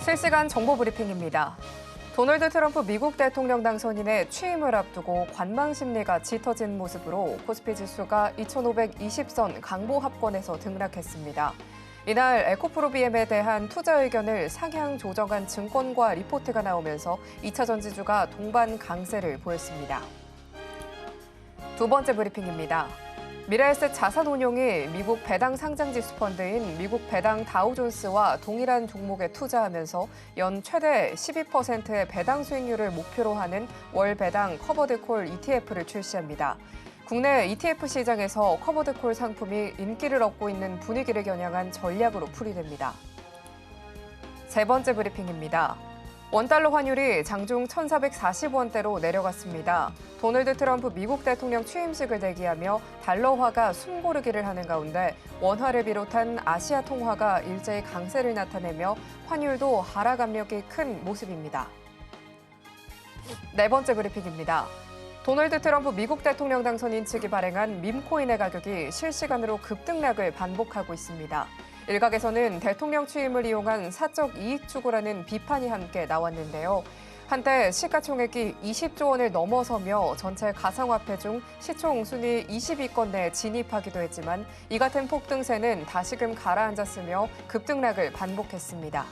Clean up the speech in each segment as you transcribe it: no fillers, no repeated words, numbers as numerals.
실시간 정보 브리핑입니다. 도널드 트럼프 미국 대통령 당선인의 취임을 앞두고 관망 심리가 짙어진 모습으로 코스피 지수가 2,520선 강보 합권에서 등락했습니다. 이날 에코프로비엠에 대한 투자 의견을 상향 조정한 증권과 리포트가 나오면서 2차 전지주가 동반 강세를 보였습니다. 두 번째 브리핑입니다. 미래에셋 자산운용이 미국 배당 상장지수 펀드인 미국 배당 다우존스와 동일한 종목에 투자하면서 연 최대 12%의 배당 수익률을 목표로 하는 월 배당 커버드콜 ETF를 출시합니다. 국내 ETF 시장에서 커버드콜 상품이 인기를 얻고 있는 분위기를 겨냥한 전략으로 풀이됩니다. 세 번째 브리핑입니다. 원달러 환율이 장중 1,440원대로 내려갔습니다. 도널드 트럼프 미국 대통령 취임식을 대기하며 달러화가 숨고르기를 하는 가운데 원화를 비롯한 아시아 통화가 일제히 강세를 나타내며 환율도 하락 압력이 큰 모습입니다. 네 번째 브리핑입니다. 도널드 트럼프 미국 대통령 당선인 측이 발행한 밈코인의 가격이 실시간으로 급등락을 반복하고 있습니다. 일각에서는 대통령 취임을 이용한 사적 이익 추구라는 비판이 함께 나왔는데요. 한때 시가총액이 20조 원을 넘어서며 전체 가상화폐 중 시총 순위 20위권 내에 진입하기도 했지만 이 같은 폭등세는 다시금 가라앉았으며 급등락을 반복했습니다.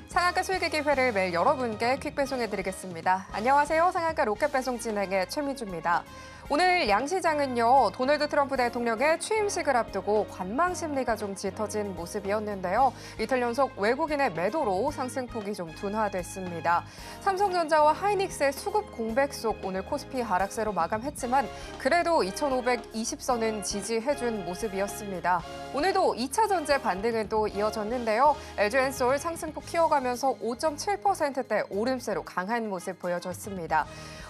상한가 수익의 기회를 매일 여러분께 퀵 배송해드리겠습니다. 안녕하세요. 상한가 로켓 배송 진행의 최미주입니다. 오늘 양시장은요, 도널드 트럼프 대통령의 취임식을 앞두고 관망 심리가 좀 짙어진 모습이었는데요. 이틀 연속 외국인의 매도로 상승폭이 좀 둔화됐습니다. 삼성전자와 하이닉스의 수급 공백 속 오늘 코스피 하락세로 마감했지만 그래도 2,520선은 지지해준 모습이었습니다. 오늘도 2차 전지 반등은 또 이어졌는데요. LG엔솔 상승폭 키워가면서 5.7%대 오름세로 강한 모습 보여줬습니다.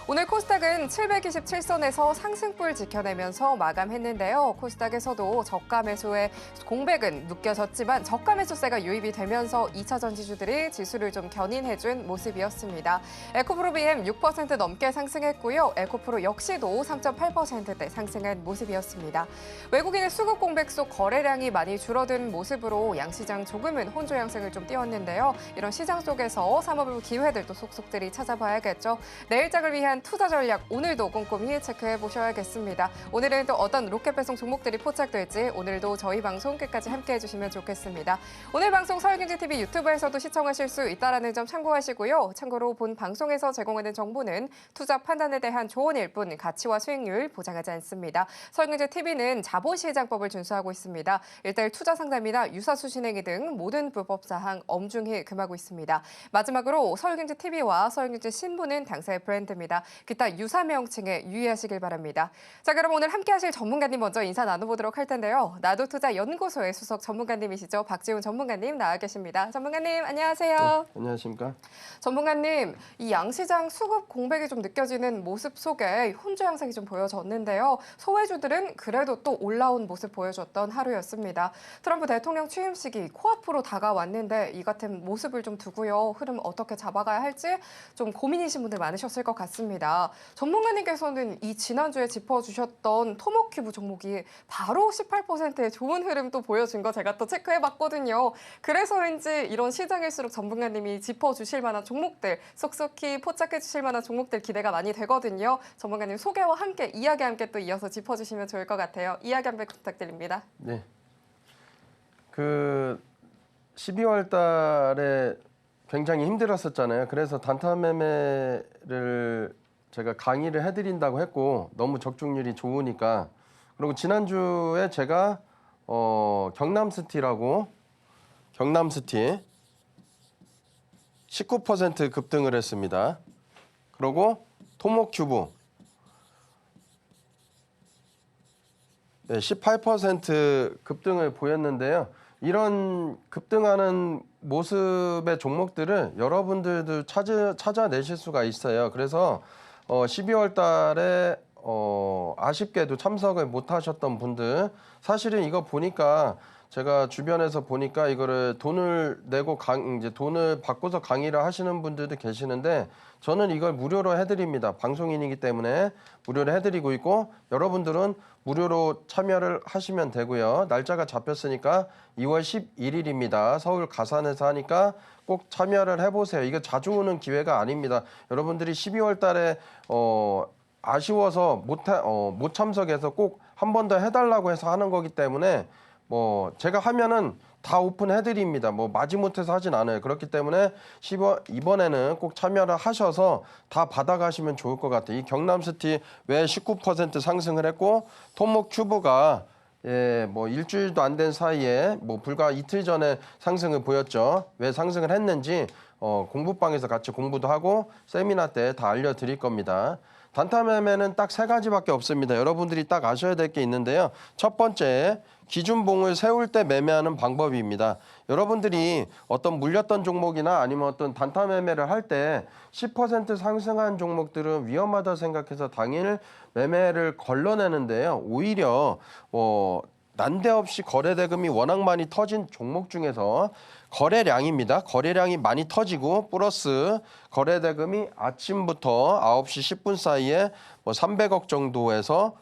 오늘 코스닥은 727선에서 상승폭을 지켜내면서 마감했는데요. 코스닥에서도 저가 매수의 공백은 느껴졌지만 저가 매수세가 유입이 되면서 2차 전지주들이 지수를 좀 견인해준 모습이었습니다. 에코프로비엠 6% 넘게 상승했고요. 에코프로 역시도 3.8%대 상승한 모습이었습니다. 외국인의 수급 공백 속 거래량이 많이 줄어든 모습으로 양시장 조금은 혼조 양상을 좀 띄웠는데요. 이런 시장 속에서 사모부 기회들도 속속들이 찾아봐야겠죠. 내일장을 위한 투자 전략 오늘도 꼼꼼히 체크해 보셔야겠습니다. 오늘은 또 어떤 로켓 배송 종목들이 포착될지 오늘도 저희 방송 끝까지 함께해 주시면 좋겠습니다. 오늘 방송 서울경제TV 유튜브에서도 시청하실 수 있다는 점 참고하시고요. 참고로 본 방송에서 제공하는 정보는 투자 판단에 대한 조언일 뿐 가치와 수익률 보장하지 않습니다. 서울경제TV는 자본시장법을 준수하고 있습니다. 1:1 투자 상담이나 유사수 진행이 등 모든 불법 사항 엄중히 금하고 있습니다. 마지막으로 서울경제TV와 서울경제신문은 당사의 브랜드입니다. 기타 유사 명칭에 유의하시길 바랍니다. 자, 그럼 오늘 함께하실 전문가님 먼저 인사 나눠보도록 할 텐데요. 나도투자연구소의 수석 전문가님이시죠. 박지훈 전문가님 나와 계십니다. 전문가님 안녕하세요. 네, 안녕하십니까. 전문가님, 이 양시장 수급 공백이 좀 느껴지는 모습 속에 혼조 양상이 좀 보여졌는데요. 소외주들은 그래도 또 올라온 모습 보여줬던 하루였습니다. 트럼프 대통령 취임식이 코앞으로 다가왔는데 이 같은 모습을 좀 두고요. 흐름 어떻게 잡아가야 할지 좀 고민이신 분들 많으셨을 것 같습니다. 전문가님께서는 이 지난주에 짚어주셨던 토목큐브 종목이 바로 18%의 좋은 흐름 또 보여준 거 제가 또 체크해봤거든요. 그래서인지 이런 시장일수록 전문가님이 짚어주실 만한 종목들, 속속히 포착해주실 만한 종목들 기대가 많이 되거든요. 전문가님 소개와 함께 이야기 함께 또 이어서 짚어주시면 좋을 것 같아요. 이야기 한번 부탁드립니다. 네. 12월 달에 굉장히 힘들었었잖아요. 그래서 단타 매매를 제가 강의를 해드린다고 했고 너무 적중률이 좋으니까 그리고 지난주에 제가 경남스티라고 경남스티 19% 급등을 했습니다. 그리고 토목큐브 18% 급등을 보였는데요. 이런 급등하는 모습의 종목들을 여러분들도 찾아내실 수가 있어요. 그래서 12월 달에 아쉽게도 참석을 못 하셨던 분들 사실은 이거 보니까 제가 주변에서 보니까 이거를 돈을 내고 이제 돈을 받고서 강의를 하시는 분들도 계시는데 저는 이걸 무료로 해드립니다. 방송인이기 때문에 무료로 해드리고 있고 여러분들은 무료로 참여를 하시면 되고요. 날짜가 잡혔으니까 2월 11일입니다. 서울 가산에서 하니까 꼭 참여를 해보세요. 이거 자주 오는 기회가 아닙니다. 여러분들이 12월 달에 아쉬워서 못 참석해서 꼭 한 번 더 해달라고 해서 하는 거기 때문에 뭐 제가 하면은 다 오픈해드립니다. 뭐 마지못해서 하진 않아요. 그렇기 때문에 이번에는 꼭 참여를 하셔서 다 받아가시면 좋을 것 같아요. 이 경남스티 왜 19% 상승을 했고 톱목 큐브가 뭐 일주일도 안 된 사이에 뭐 불과 이틀 전에 상승을 보였죠. 왜 상승을 했는지 공부방에서 같이 공부도 하고 세미나 때 다 알려드릴 겁니다. 단타 매매는 딱 세 가지밖에 없습니다. 여러분들이 딱 아셔야 될 게 있는데요. 첫 번째, 기준봉을 세울 때 매매하는 방법입니다. 여러분들이 어떤 물렸던 종목이나 아니면 어떤 단타 매매를 할 때 10% 상승한 종목들은 위험하다 생각해서 당일 매매를 걸러내는데요. 오히려 난데없이 거래대금이 워낙 많이 터진 종목 중에서 거래량입니다. 거래량이 많이 터지고 플러스 거래대금이 아침부터 9시 10분 사이에 300억 정도에서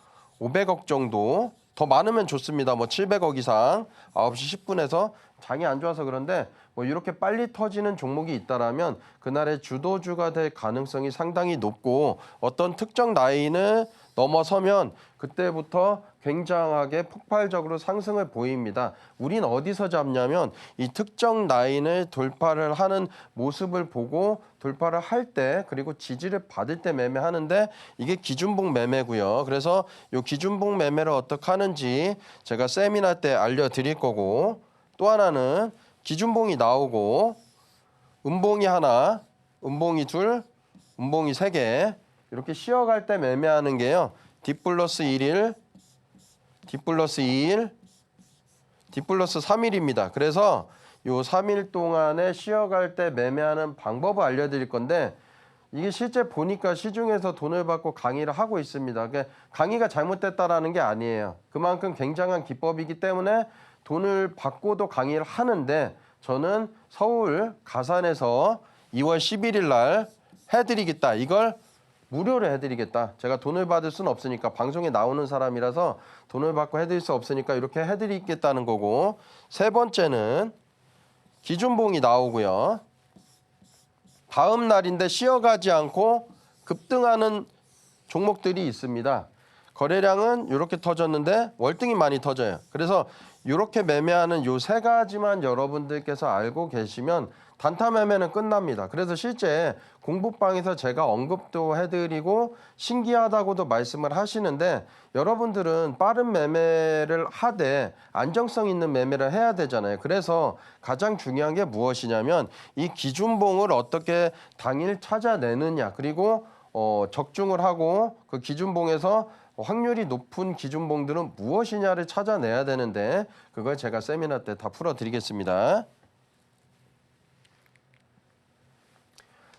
500억 정도 더 많으면 좋습니다. 700억 이상 9시 10분에서 장이 안 좋아서 그런데 이렇게 빨리 터지는 종목이 있다라면 그날의 주도주가 될 가능성이 상당히 높고 어떤 특정 라인을 넘어서면 그때부터 굉장하게 폭발적으로 상승을 보입니다. 우린 어디서 잡냐면 이 특정 라인을 돌파를 하는 모습을 보고 돌파를 할 때 그리고 지지를 받을 때 매매하는데 이게 기준봉 매매고요. 그래서 이 기준봉 매매를 어떻게 하는지 제가 세미나 때 알려드릴 거고 또 하나는 기준봉이 나오고 음봉이 하나, 음봉이 둘, 음봉이 세 개 이렇게 쉬어갈 때 매매하는 게요. D 플러스 1일, D 플러스 2일, D 플러스 3일입니다. 그래서 요 3일 동안에 쉬어갈 때 매매하는 방법을 알려드릴 건데 이게 실제 보니까 시중에서 돈을 받고 강의를 하고 있습니다. 그러니까 강의가 잘못됐다라는 게 아니에요. 그만큼 굉장한 기법이기 때문에 돈을 받고도 강의를 하는데 저는 서울 가산에서 2월 11일 날 해드리겠다. 이걸 무료로 해드리겠다. 제가 돈을 받을 수는 없으니까 방송에 나오는 사람이라서 돈을 받고 해드릴 수 없으니까 이렇게 해드리겠다는 거고 세 번째는 기준봉이 나오고요. 다음 날인데 쉬어가지 않고 급등하는 종목들이 있습니다. 거래량은 이렇게 터졌는데 월등히 많이 터져요. 그래서 이렇게 매매하는 요 세 가지만 여러분들께서 알고 계시면 단타 매매는 끝납니다. 그래서 실제 공부방에서 제가 언급도 해드리고 신기하다고도 말씀을 하시는데 여러분들은 빠른 매매를 하되 안정성 있는 매매를 해야 되잖아요. 그래서 가장 중요한 게 무엇이냐면 이 기준봉을 어떻게 당일 찾아내느냐 그리고 적중을 하고 그 기준봉에서 확률이 높은 기준봉들은 무엇이냐를 찾아내야 되는데 그걸 제가 세미나 때 다 풀어드리겠습니다.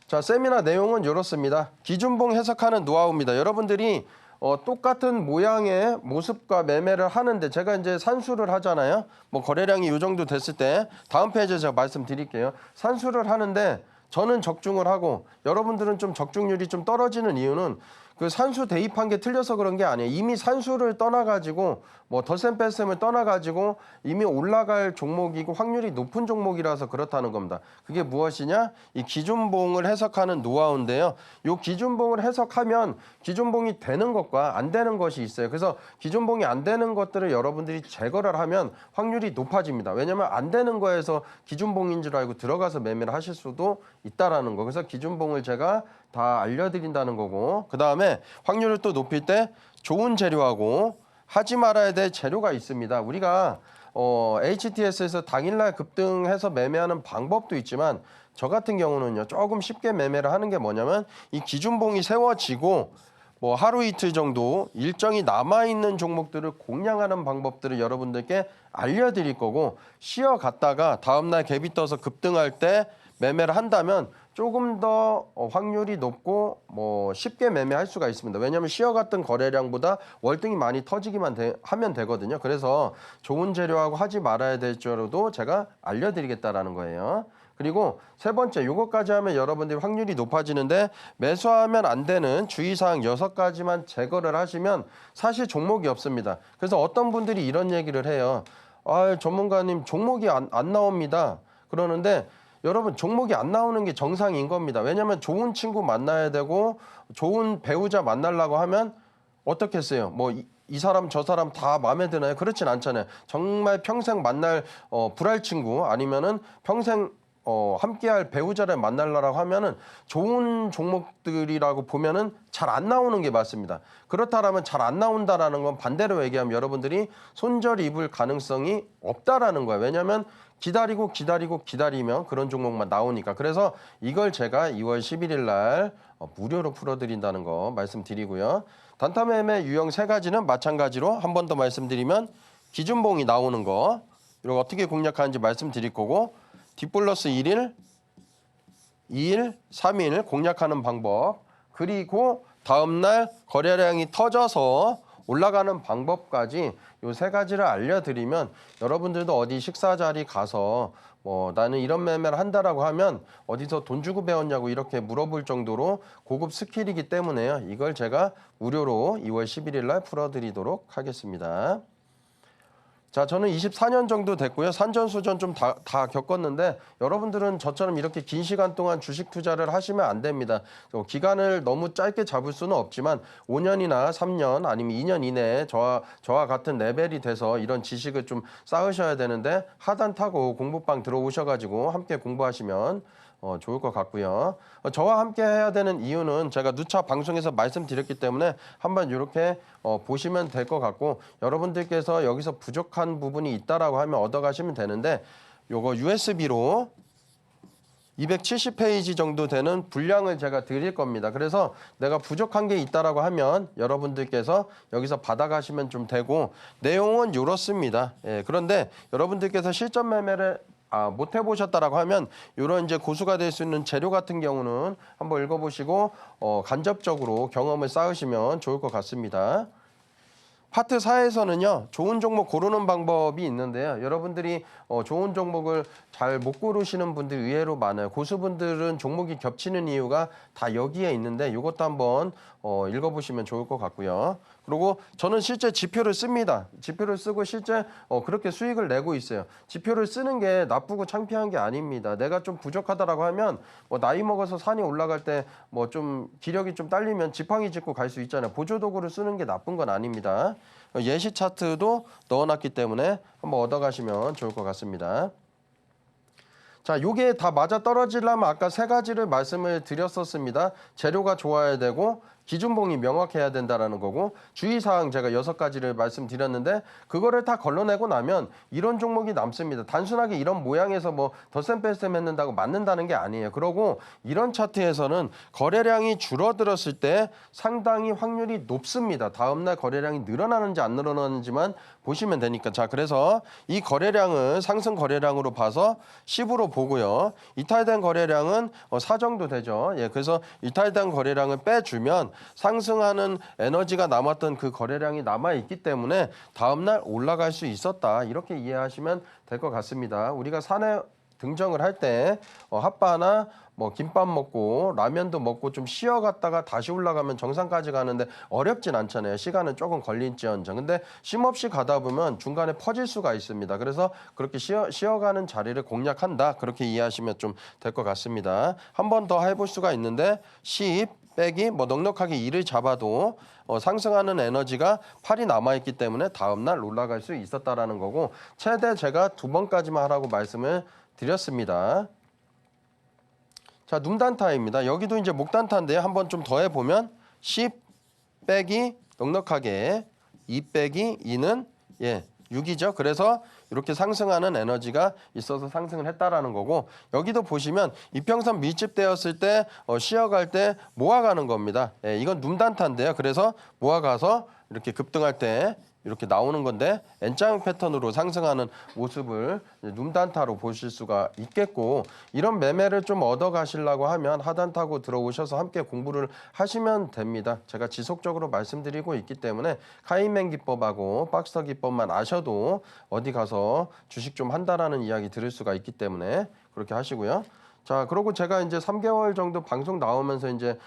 자, 세미나 내용은 이렇습니다. 기준봉 해석하는 노하우입니다. 여러분들이 똑같은 모양의 모습과 매매를 하는데 제가 이제 산수를 하잖아요. 거래량이 이 정도 됐을 때 다음 페이지에 제가 말씀드릴게요. 산수를 하는데 저는 적중을 하고 여러분들은 좀 적중률이 좀 떨어지는 이유는 그 산수 대입한 게 틀려서 그런 게 아니에요. 이미 산수를 떠나가지고 덧셈 뺄셈을 떠나가지고 이미 올라갈 종목이고 확률이 높은 종목이라서 그렇다는 겁니다. 그게 무엇이냐? 이 기준봉을 해석하는 노하우인데요. 이 기준봉을 해석하면 기준봉이 되는 것과 안 되는 것이 있어요. 그래서 기준봉이 안 되는 것들을 여러분들이 제거를 하면 확률이 높아집니다. 왜냐하면 안 되는 거에서 기준봉인 줄 알고 들어가서 매매를 하실 수도 있다라는 거. 그래서 기준봉을 제가 다 알려드린다는 거고 그 다음에 확률을 또 높일 때 좋은 재료하고 하지 말아야 될 재료가 있습니다. 우리가 HTS에서 당일날 급등해서 매매하는 방법도 있지만 저 같은 경우는요 조금 쉽게 매매를 하는 게 뭐냐면 이 기준봉이 세워지고 하루 이틀 정도 일정이 남아있는 종목들을 공략하는 방법들을 여러분들께 알려드릴 거고 쉬어갔다가 다음날 갭이 떠서 급등할 때 매매를 한다면 조금 더 확률이 높고 뭐 쉽게 매매할 수가 있습니다. 왜냐하면 시어 같은 거래량보다 월등히 많이 터지기만 하면 되거든요. 그래서 좋은 재료하고 하지 말아야 될 줄도 제가 알려드리겠다라는 거예요. 그리고 세 번째, 요것까지 하면 여러분들이 확률이 높아지는데 매수하면 안 되는 주의사항 6가지만 제거를 하시면 사실 종목이 없습니다. 그래서 어떤 분들이 이런 얘기를 해요. 아, 전문가님 종목이 안 나옵니다. 그러는데 여러분 종목이 안 나오는 게 정상인 겁니다. 왜냐하면 좋은 친구 만나야 되고 좋은 배우자 만나려고 하면 어떻겠어요? 뭐 이 사람 저 사람 다 마음에 드나요? 그렇진 않잖아요. 정말 평생 만날 불알 친구 아니면은 평생 함께할 배우자를 만나려고 하면은 좋은 종목들이라고 보면은 잘 안 나오는 게 맞습니다. 그렇다라면 잘 안 나온다라는 건 반대로 얘기하면 여러분들이 손절 입을 가능성이 없다라는 거예요. 왜냐하면 기다리면 그런 종목만 나오니까. 그래서 이걸 제가 2월 11일 날 무료로 풀어드린다는 거 말씀드리고요. 단타 매매 유형 3가지는 마찬가지로 한 번 더 말씀드리면 기준봉이 나오는 거 이거 어떻게 공략하는지 말씀드릴 거고 D+1일, 2일, 3일 공략하는 방법 그리고 다음날 거래량이 터져서 올라가는 방법까지 이 3가지를 알려드리면 여러분들도 어디 식사 자리 가서 뭐 나는 이런 매매를 한다라고 하면 어디서 돈 주고 배웠냐고 이렇게 물어볼 정도로 고급 스킬이기 때문에요. 이걸 제가 무료로 2월 11일 날 풀어드리도록 하겠습니다. 자, 저는 24년 정도 됐고요. 산전수전 좀 다 겪었는데 여러분들은 저처럼 이렇게 긴 시간 동안 주식 투자를 하시면 안 됩니다. 기간을 너무 짧게 잡을 수는 없지만 5년이나 3년 아니면 2년 이내에 저와 같은 레벨이 돼서 이런 지식을 좀 쌓으셔야 되는데 하단 타고 공부방 들어오셔가지고 함께 공부하시면 좋을 것 같고요. 저와 함께 해야 되는 이유는 제가 누차 방송에서 말씀드렸기 때문에 한번 이렇게 보시면 될 것 같고 여러분들께서 여기서 부족한 부분이 있다라고 하면 얻어가시면 되는데 요거 USB로 270페이지 정도 되는 분량을 제가 드릴 겁니다. 그래서 내가 부족한 게 있다라고 하면 여러분들께서 여기서 받아가시면 좀 되고 내용은 이렇습니다. 예, 그런데 여러분들께서 실전 매매를 못 해보셨다라고 하면 이런 이제 고수가 될 수 있는 재료 같은 경우는 한번 읽어보시고 간접적으로 경험을 쌓으시면 좋을 것 같습니다. 파트 4에서는요. 좋은 종목 고르는 방법이 있는데요. 여러분들이 좋은 종목을 잘 못 고르시는 분들이 의외로 많아요. 고수분들은 종목이 겹치는 이유가 다 여기에 있는데 이것도 한번 읽어보시면 좋을 것 같고요. 그리고 저는 실제 지표를 씁니다. 지표를 쓰고 실제 그렇게 수익을 내고 있어요. 지표를 쓰는 게 나쁘고 창피한 게 아닙니다. 내가 좀 부족하다라고 하면 나이 먹어서 산이 올라갈 때 뭐 좀 기력이 좀 딸리면 지팡이 짚고 갈 수 있잖아요. 보조도구를 쓰는 게 나쁜 건 아닙니다. 예시 차트도 넣어놨기 때문에 한번 얻어가시면 좋을 것 같습니다. 자, 요게 다 맞아 떨어지려면 아까 3가지를 말씀을 드렸었습니다. 재료가 좋아야 되고 기준봉이 명확해야 된다라는 거고 주의사항 제가 6가지를 말씀드렸는데 그거를 다 걸러내고 나면 이런 종목이 남습니다. 단순하게 이런 모양에서 뭐 덧셈 뺄셈 했는다고 맞는다는 게 아니에요. 그러고 이런 차트에서는 거래량이 줄어들었을 때 상당히 확률이 높습니다. 다음날 거래량이 늘어나는지 안 늘어나는지만 보시면 되니까. 자, 그래서 이 거래량은 상승 거래량으로 봐서 10으로 보고요. 이탈된 거래량은 4 정도 되죠. 예, 그래서 이탈된 거래량을 빼주면 상승하는 에너지가 남았던 그 거래량이 남아있기 때문에 다음날 올라갈 수 있었다. 이렇게 이해하시면 될 것 같습니다. 우리가 산에 등정을 할 때 핫바나 뭐 김밥 먹고 라면도 먹고 좀 쉬어갔다가 다시 올라가면 정상까지 가는데 어렵진 않잖아요. 시간은 조금 걸린지언정. 근데 쉼없이 가다 보면 중간에 퍼질 수가 있습니다. 그래서 그렇게 쉬어가는 자리를 공략한다. 그렇게 이해하시면 좀 될 것 같습니다. 한 번 더 해볼 수가 있는데 10 빼기 뭐 넉넉하게 2를 잡아도 상승하는 에너지가 8이 남아있기 때문에 다음날 올라갈 수 있었다라는 거고 최대 제가 2번까지만 하라고 말씀을 드렸습니다. 자, 눔단타입니다. 여기도 이제 목단타인데요. 한번 좀 더 해보면 10 빼기 넉넉하게 2 빼기 2는 6이죠. 그래서 이렇게 상승하는 에너지가 있어서 상승을 했다라는 거고 여기도 보시면 이평선 밀집되었을 때 쉬어갈 때 모아가는 겁니다. 이건 눔단타인데요. 그래서 모아가서 이렇게 급등할 때 이렇게 나오는 건데 N자형 패턴으로 상승하는 모습을 룸단타로 보실 수가 있겠고, 이런 매매를 좀 얻어 가시려고 하면 하단 타고 들어오셔서 함께 공부를 하시면 됩니다. 제가 지속적으로 말씀드리고 있기 때문에 카이맨 기법하고 박스터 기법만 아셔도 어디 가서 주식 좀 한다라는 이야기 들을 수가 있기 때문에 그렇게 하시고요. 자, 그리고 제가 이제 3개월 정도 방송 나오면서 이제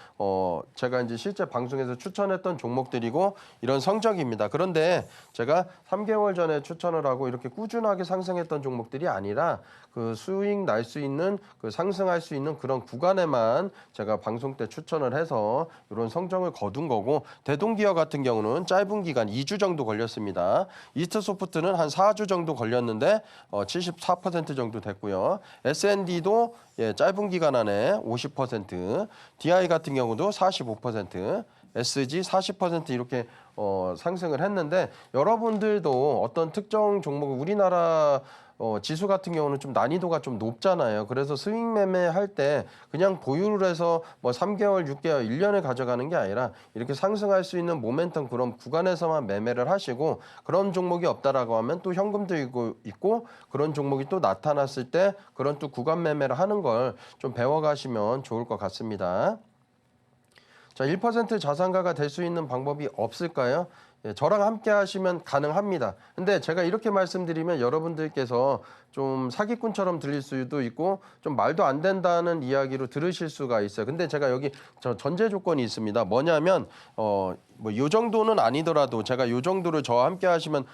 제가 이제 실제 방송에서 추천했던 종목들이고 이런 성적입니다. 그런데 제가 3개월 전에 추천을 하고 이렇게 꾸준하게 상승했던 종목들이 아니라 그 수익 날 수 있는, 그 상승할 수 있는 그런 구간에만 제가 방송 때 추천을 해서 이런 성적을 거둔 거고, 대동기업 같은 경우는 짧은 기간 2주 정도 걸렸습니다. 이스트소프트는 한 4주 정도 걸렸는데 74% 정도 됐고요. S&D도 짧은 기간 안에 50%, DI 같은 경우도 45%, SG 40% 이렇게 상승을 했는데, 여러분들도 어떤 특정 종목, 우리나라 지수 같은 경우는 좀 난이도가 좀 높잖아요. 그래서 스윙 매매할 때 그냥 보유를 해서 뭐 3개월, 6개월, 1년을 가져가는 게 아니라 이렇게 상승할 수 있는 모멘텀 그런 구간에서만 매매를 하시고, 그런 종목이 없다라고 하면 또 현금 들고 있고 그런 종목이 또 나타났을 때 그런 또 구간 매매를 하는 걸 좀 배워가시면 좋을 것 같습니다. 자, 1% 자산가가 될 수 있는 방법이 없을까요? 저랑 함께 하시면 가능합니다. 근데 제가 이렇게 말씀드리면 여러분들께서 좀 사기꾼처럼 들릴 수도 있고 좀 말도 안 된다는 이야기로 들으실 수가 있어요. 근데 제가 여기 전제 조건이 있습니다. 뭐냐면 뭐 요 정도는 아니더라도 제가 요 정도를 저와 함께 하시면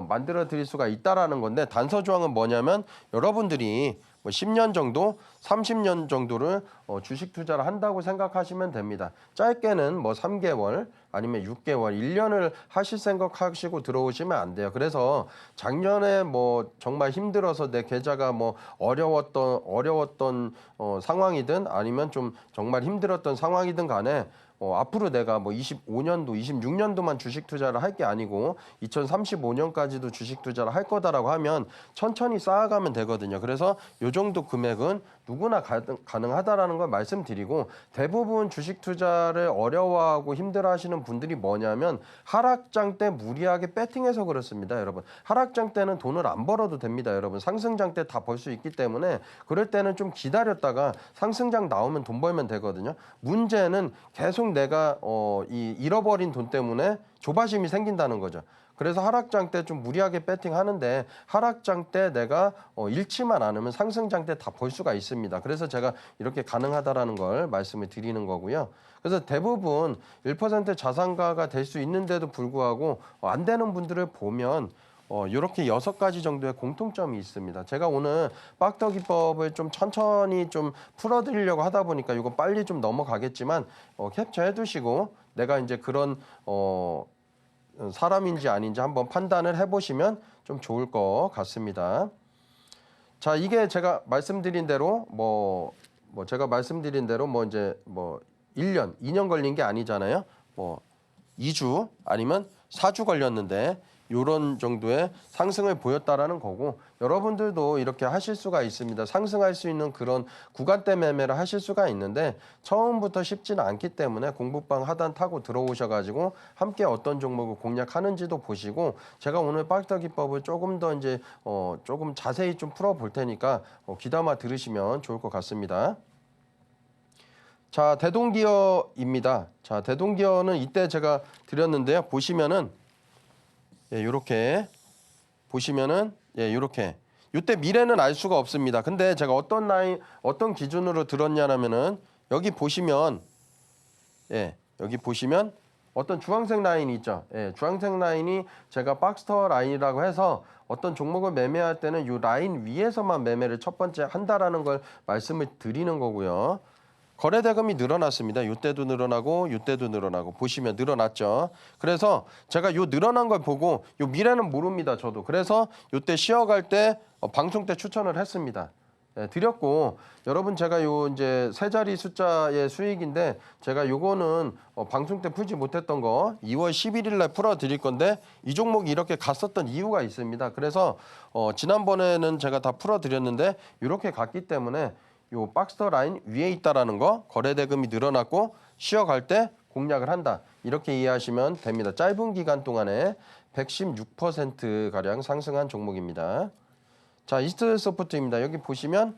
만들어 드릴 수가 있다라는 건데, 단서 조항은 뭐냐면 여러분들이 뭐 10년 정도, 30년 정도를 주식 투자를 한다고 생각하시면 됩니다. 짧게는 뭐 3개월 아니면 6개월, 1년을 하실 생각하시고 들어오시면 안 돼요. 그래서 작년에 뭐 정말 힘들어서 내 계좌가 뭐 어려웠던 상황이든 아니면 좀 정말 힘들었던 상황이든 간에 앞으로 내가 뭐 25년도, 26년도만 주식 투자를 할 게 아니고 2035년까지도 주식 투자를 할 거다라고 하면 천천히 쌓아가면 되거든요. 그래서 요 정도 금액은 누구나 가능하다라는 걸 말씀드리고, 대부분 주식 투자를 어려워하고 힘들어하시는 분들이 뭐냐면 하락장 때 무리하게 배팅해서 그렇습니다, 여러분. 하락장 때는 돈을 안 벌어도 됩니다, 여러분. 상승장 때 다 벌 수 있기 때문에 그럴 때는 좀 기다렸다가 상승장 나오면 돈 벌면 되거든요. 문제는 계속 내가 잃어버린 돈 때문에 조바심이 생긴다는 거죠. 그래서 하락장 때 좀 무리하게 배팅하는데, 하락장 때 내가 잃지만 않으면 상승장 때 다 벌 수가 있습니다. 그래서 제가 이렇게 가능하다라는 걸 말씀을 드리는 거고요. 그래서 대부분 1% 자산가가 될 수 있는데도 불구하고 안 되는 분들을 보면 이렇게 6가지 정도의 공통점이 있습니다. 제가 오늘 박터 기법을 좀 천천히 좀 풀어드리려고 하다 보니까 이거 빨리 좀 넘어가겠지만 캡처해 두시고 내가 이제 그런 사람인지 아닌지 한번 판단을 해보시면 좀 좋을 것 같습니다. 자, 이게 제가 말씀드린 대로 제가 말씀드린 대로 이제 1년, 2년 걸린 게 아니잖아요. 2주 아니면 4주 걸렸는데 이런 정도의 상승을 보였다라는 거고, 여러분들도 이렇게 하실 수가 있습니다. 상승할 수 있는 그런 구간대 매매를 하실 수가 있는데 처음부터 쉽지는 않기 때문에 공부방 하단 타고 들어오셔가지고 함께 어떤 종목을 공략하는지도 보시고, 제가 오늘 박터 기법을 조금 더 이제 조금 자세히 좀 풀어볼 테니까 귀담아 들으시면 좋을 것 같습니다. 자, 대동기어입니다. 자, 대동기어는 이때 제가 드렸는데요. 보시면은 이렇게 보시면은 이렇게 이때 미래는 알 수가 없습니다. 근데 제가 어떤 기준으로 들었냐면은 여기 보시면 여기 보시면 어떤 주황색 라인이 있죠. 주황색 라인이 제가 박스터 라인이라고 해서 어떤 종목을 매매할 때는 이 라인 위에서만 매매를 첫 번째 한다라는 걸 말씀을 드리는 거고요. 거래 대금이 늘어났습니다. 이때도 늘어나고 이때도 늘어나고 보시면 늘어났죠. 그래서 제가 요 늘어난 걸 보고 요 미래는 모릅니다, 저도. 그래서 이때 쉬어갈 때 방송 때 추천을 했습니다. 드렸고, 여러분 제가 요 이제 세 자리 숫자의 수익인데 제가 요거는 방송 때 풀지 못했던 거 2월 11일 날 풀어 드릴 건데, 이 종목이 이렇게 갔었던 이유가 있습니다. 그래서 지난번에는 제가 다 풀어 드렸는데 이렇게 갔기 때문에 요 박스터 라인 위에 있다라는 거, 거래 대금이 늘어났고 쉬어갈 때 공략을 한다. 이렇게 이해하시면 됩니다. 짧은 기간 동안에 116%가량 상승한 종목입니다. 자, 이스트 소프트입니다. 여기 보시면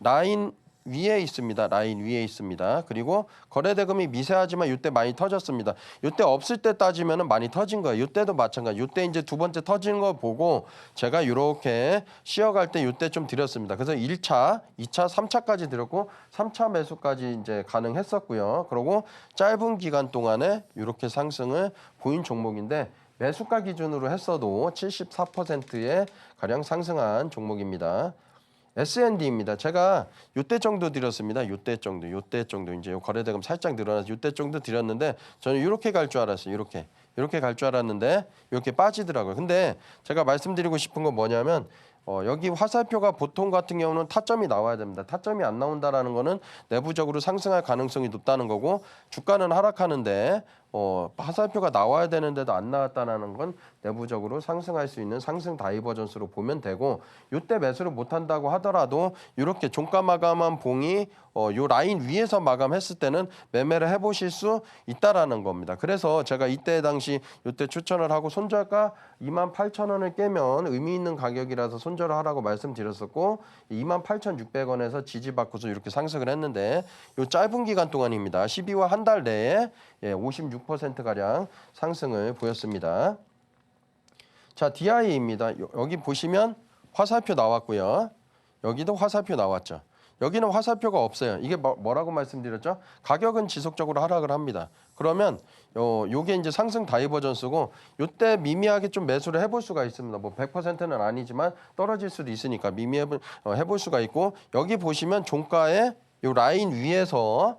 라인 위에 있습니다. 라인 위에 있습니다. 그리고 거래대금이 미세하지만 이때 많이 터졌습니다. 이때 없을 때 따지면 많이 터진 거예요. 이때도 마찬가지. 이때 이제 두 번째 터지는 거 보고 제가 이렇게 쉬어갈 때 이때 좀 드렸습니다. 그래서 1차, 2차, 3차까지 드렸고 3차 매수까지 이제 가능했었고요. 그리고 짧은 기간 동안에 이렇게 상승을 보인 종목인데 매수가 기준으로 했어도 74%의 가량 상승한 종목입니다. S&D입니다. 제가 요때 정도 드렸습니다. 요때 정도 이제 거래대금 살짝 늘어나서 요때 정도 드렸는데 저는 이렇게 갈 줄 알았어요. 이렇게 갈 줄 알았는데 이렇게 빠지더라고요. 근데 제가 말씀드리고 싶은 건 뭐냐면 여기 화살표가 보통 같은 경우는 타점이 나와야 됩니다. 타점이 안 나온다라는 거는 내부적으로 상승할 가능성이 높다는 거고 주가는 하락하는데 화살표가 나와야 되는데도 안 나왔다는 건 내부적으로 상승할 수 있는 상승 다이버전스로 보면 되고 이때 매수를 못한다고 하더라도 이렇게 종가 마감한 봉이 요 라인 위에서 마감했을 때는 매매를 해보실 수 있다라는 겁니다. 그래서 제가 이때 당시 이때 추천을 하고 손절가 28,000원을 깨면 의미 있는 가격이라서 손절을 하라고 말씀드렸었고 28,600원에서 지지받고서 이렇게 상승을 했는데 요 짧은 기간 동안입니다. 12월 한 달 내에 56%가량 상승을 보였습니다. 자, DI입니다. 여기 보시면 화살표 나왔고요. 여기도 화살표 나왔죠. 여기는 화살표가 없어요. 이게 뭐라고 말씀드렸죠? 가격은 지속적으로 하락을 합니다. 그러면 요게 이제 상승 다이버전스고 요때 미미하게 좀 매수를 해볼 수가 있습니다. 뭐 100%는 아니지만 떨어질 수도 있으니까 미미해 해볼 수가 있고 여기 보시면 종가의 요 라인 위에서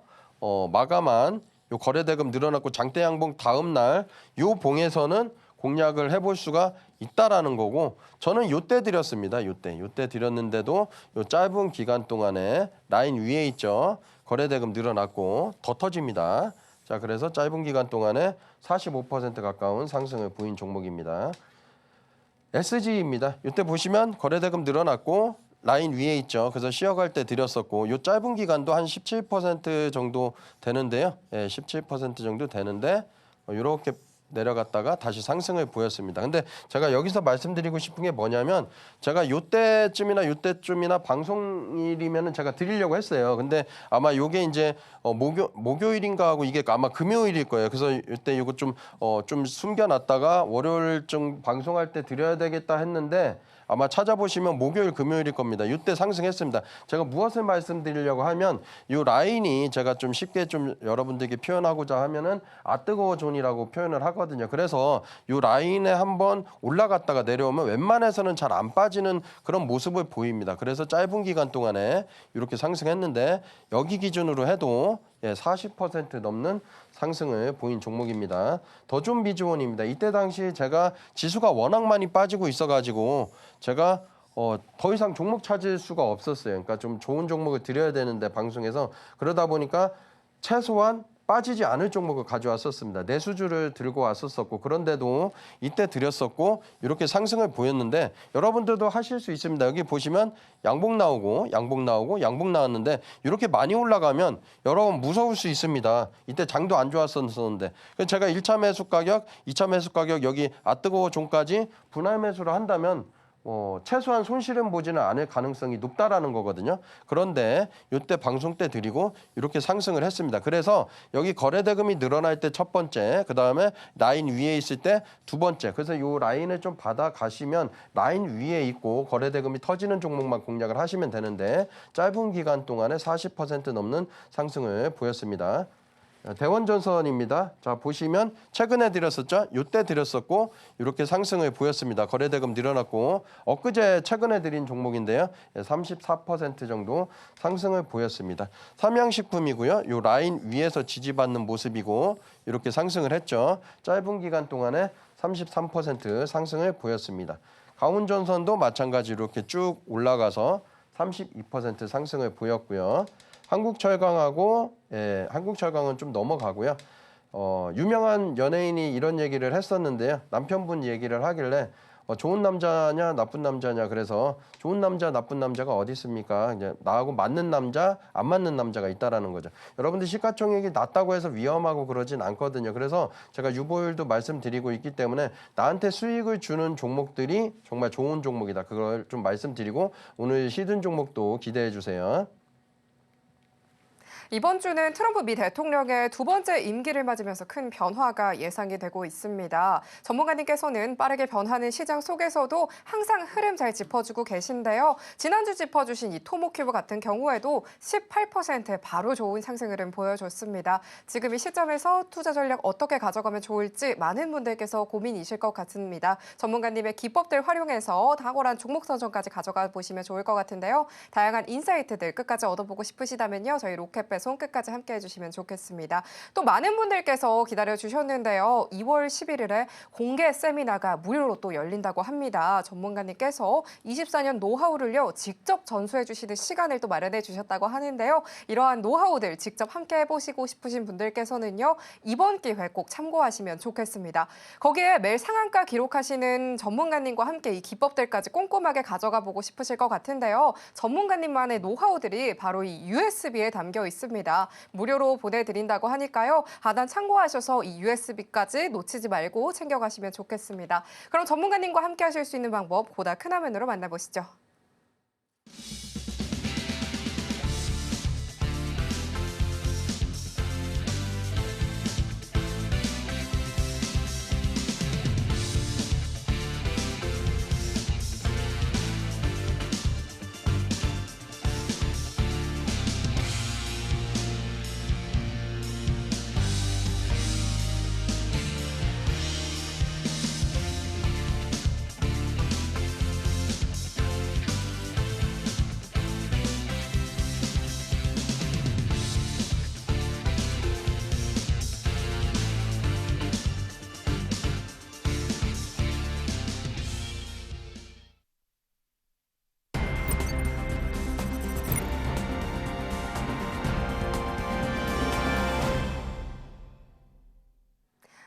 마감한 요 거래대금 늘어났고 장대 양봉 다음 날 요 봉에서는 공략을 해볼 수가 있다라는 거고 저는 요때 드렸습니다. 요때 드렸는데도 요 짧은 기간 동안에 라인 위에 있죠. 거래대금 늘어났고 더 터집니다. 자, 그래서 짧은 기간 동안에 45% 가까운 상승을 보인 종목입니다. SG입니다. 이때 보시면 거래대금 늘어났고 라인 위에 있죠. 그래서 쉬어갈 때 드렸었고 요 짧은 기간도 한 17% 정도 되는데요. 17% 정도 되는데 이렇게 내려갔다가 다시 상승을 보였습니다. 근데 제가 여기서 말씀드리고 싶은 게 뭐냐면 제가 요때쯤이나 방송일이면은 제가 드리려고 했어요. 근데 아마 요게 이제 목요일인가 하고 이게 아마 금요일일 거예요. 그래서 이때 요거 좀 숨겨놨다가 월요일쯤 방송할 때 드려야 되겠다 했는데 아마 찾아보시면 목요일, 금요일일 겁니다. 이때 상승했습니다. 제가 무엇을 말씀드리려고 하면 이 라인이 제가 좀 쉽게 좀 여러분들께 표현하고자 하면은 뜨거워 존이라고 표현을 하거든요. 그래서 이 라인에 한번 올라갔다가 내려오면 웬만해서는 잘 안 빠지는 그런 모습을 보입니다. 그래서 짧은 기간 동안에 이렇게 상승했는데 여기 기준으로 해도 40% 넘는 상승을 보인 종목입니다. 더존 비즈원입니다. 이때 당시 제가 지수가 워낙 많이 빠지고 있어가지고 제가 더 이상 종목 찾을 수가 없었어요. 그러니까 좀 좋은 종목을 드려야 되는데 방송에서 그러다 보니까 최소한 빠지지 않을 종목을 가져왔었습니다. 내수주를 들고 왔었었고 그런데도 이때 드렸었고 이렇게 상승을 보였는데 여러분들도 하실 수 있습니다. 여기 보시면 양봉 나오고 양봉 나왔는데 이렇게 많이 올라가면 여러분 무서울 수 있습니다. 이때 장도 안 좋았었는데 제가 1차 매수 가격, 2차 매수 가격 여기 뜨거워 존까지 분할 매수를 한다면 최소한 손실은 보지는 않을 가능성이 높다라는 거거든요. 그런데 이때 방송 때 드리고 이렇게 상승을 했습니다. 그래서 여기 거래대금이 늘어날 때 첫 번째, 그 다음에 라인 위에 있을 때 두 번째. 그래서 이 라인을 좀 받아 가시면 라인 위에 있고 거래대금이 터지는 종목만 공략을 하시면 되는데 짧은 기간 동안에 40% 넘는 상승을 보였습니다. 대원전선입니다. 자, 보시면 최근에 드렸었죠. 이때 드렸었고 이렇게 상승을 보였습니다. 거래대금 늘어났고 엊그제 최근에 드린 종목인데요. 34% 정도 상승을 보였습니다. 삼양식품이고요. 이 라인 위에서 지지받는 모습이고 이렇게 상승을 했죠. 짧은 기간 동안에 33% 상승을 보였습니다. 강훈전선도 마찬가지로 이렇게 쭉 올라가서 32% 상승을 보였고요. 한국철강하고 한국철강은 좀 넘어가고요. 유명한 연예인이 이런 얘기를 했었는데요. 남편분 얘기를 하길래 좋은 남자냐 나쁜 남자냐 그래서 좋은 남자 나쁜 남자가 어디 있습니까? 이제 나하고 맞는 남자 안 맞는 남자가 있다라는 거죠. 여러분들 시가총액이 낮다고 해서 위험하고 그러진 않거든요. 그래서 제가 유보율도 말씀드리고 있기 때문에 나한테 수익을 주는 종목들이 정말 좋은 종목이다. 그걸 좀 말씀드리고 오늘 시든 종목도 기대해 주세요. 이번 주는 트럼프 미 대통령의 두 번째 임기를 맞으면서 큰 변화가 예상이 되고 있습니다. 전문가님께서는 빠르게 변하는 시장 속에서도 항상 흐름 잘 짚어주고 계신데요. 지난주 짚어주신 이 토모큐브 같은 경우에도 18% 바로 좋은 상승 흐름 보여줬습니다. 지금 이 시점에서 투자 전략 어떻게 가져가면 좋을지 많은 분들께서 고민이실 것 같습니다. 전문가님의 기법들 활용해서 탁월한 종목 선정까지 가져가 보시면 좋을 것 같은데요. 다양한 인사이트들 끝까지 얻어보고 싶으시다면요. 저희 로켓배송 끝까지 함께 해주시면 좋겠습니다. 또 많은 분들께서 기다려주셨는데요. 2월 11일에 공개 세미나가 무료로 또 열린다고 합니다. 전문가님께서 24년 노하우를요. 직접 전수해 주시는 시간을 또 마련해 주셨다고 하는데요. 이러한 노하우들 직접 함께 해보시고 싶으신 분들께서는요. 이번 기회 꼭 참고하시면 좋겠습니다. 거기에 매일 상한가 기록하시는 전문가님과 함께 이 기법들까지 꼼꼼하게 가져가 보고 싶으실 것 같은데요. 전문가님만의 노하우들이 바로 이 USB에 담겨 있습니다. 무료로 보내드린다고 하니까요. 하단 참고하셔서 이 USB까지 놓치지 말고 챙겨가시면 좋겠습니다. 그럼 전문가님과 함께 하실 수 있는 방법 보다 큰 화면으로 만나보시죠.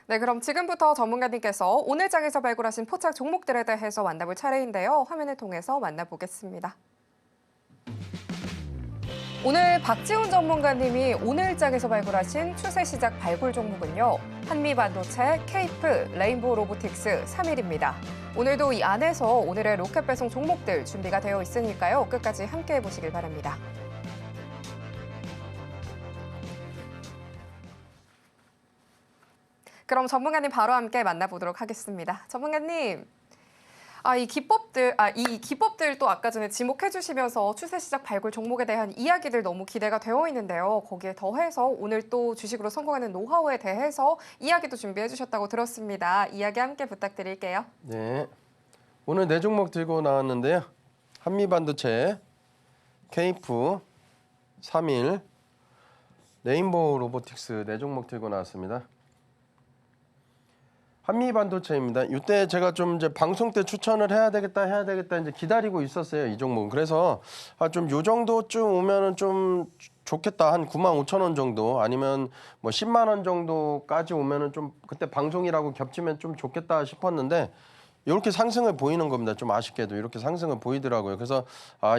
네, 그럼 지금부터 전문가님께서 오늘 장에서 발굴하신 포착 종목들에 대해서 만나볼 차례인데요. 화면을 통해서 만나보겠습니다. 오늘 박지훈 전문가님이 오늘 장에서 발굴하신 추세 시작 발굴 종목은요. 한미반도체, 케이프, 레인보우 로보틱스 3일입니다. 오늘도 이 안에서 오늘의 로켓 배송 종목들 준비가 되어 있으니까요. 끝까지 함께 해보시길 바랍니다. 그럼 전문가님 바로 함께 만나보도록 하겠습니다. 전문가님, 이 기법들 또 아까 전에 지목해 주시면서 추세 시작 발굴 종목에 대한 이야기들 너무 기대가 되어 있는데요. 거기에 더해서 오늘 또 주식으로 성공하는 노하우에 대해서 이야기도 준비해 주셨다고 들었습니다. 이야기 함께 부탁드릴게요. 네, 오늘 네 종목 들고 나왔는데요. 한미반도체, 케이프, 3일, 레인보우 로보틱스 네 종목 들고 나왔습니다. 한미반도체입니다. 이때 제가 좀 이제 방송 때 추천을 해야 되겠다 이제 기다리고 있었어요. 이 종목은. 그래서 좀 요 정도쯤 오면은 좀 좋겠다. 한 95,000원 정도 아니면 뭐 10만 원 정도까지 오면은 좀 그때 방송이라고 겹치면 좀 좋겠다 싶었는데 이렇게 상승을 보이는 겁니다. 좀 아쉽게도 이렇게 상승을 보이더라고요. 그래서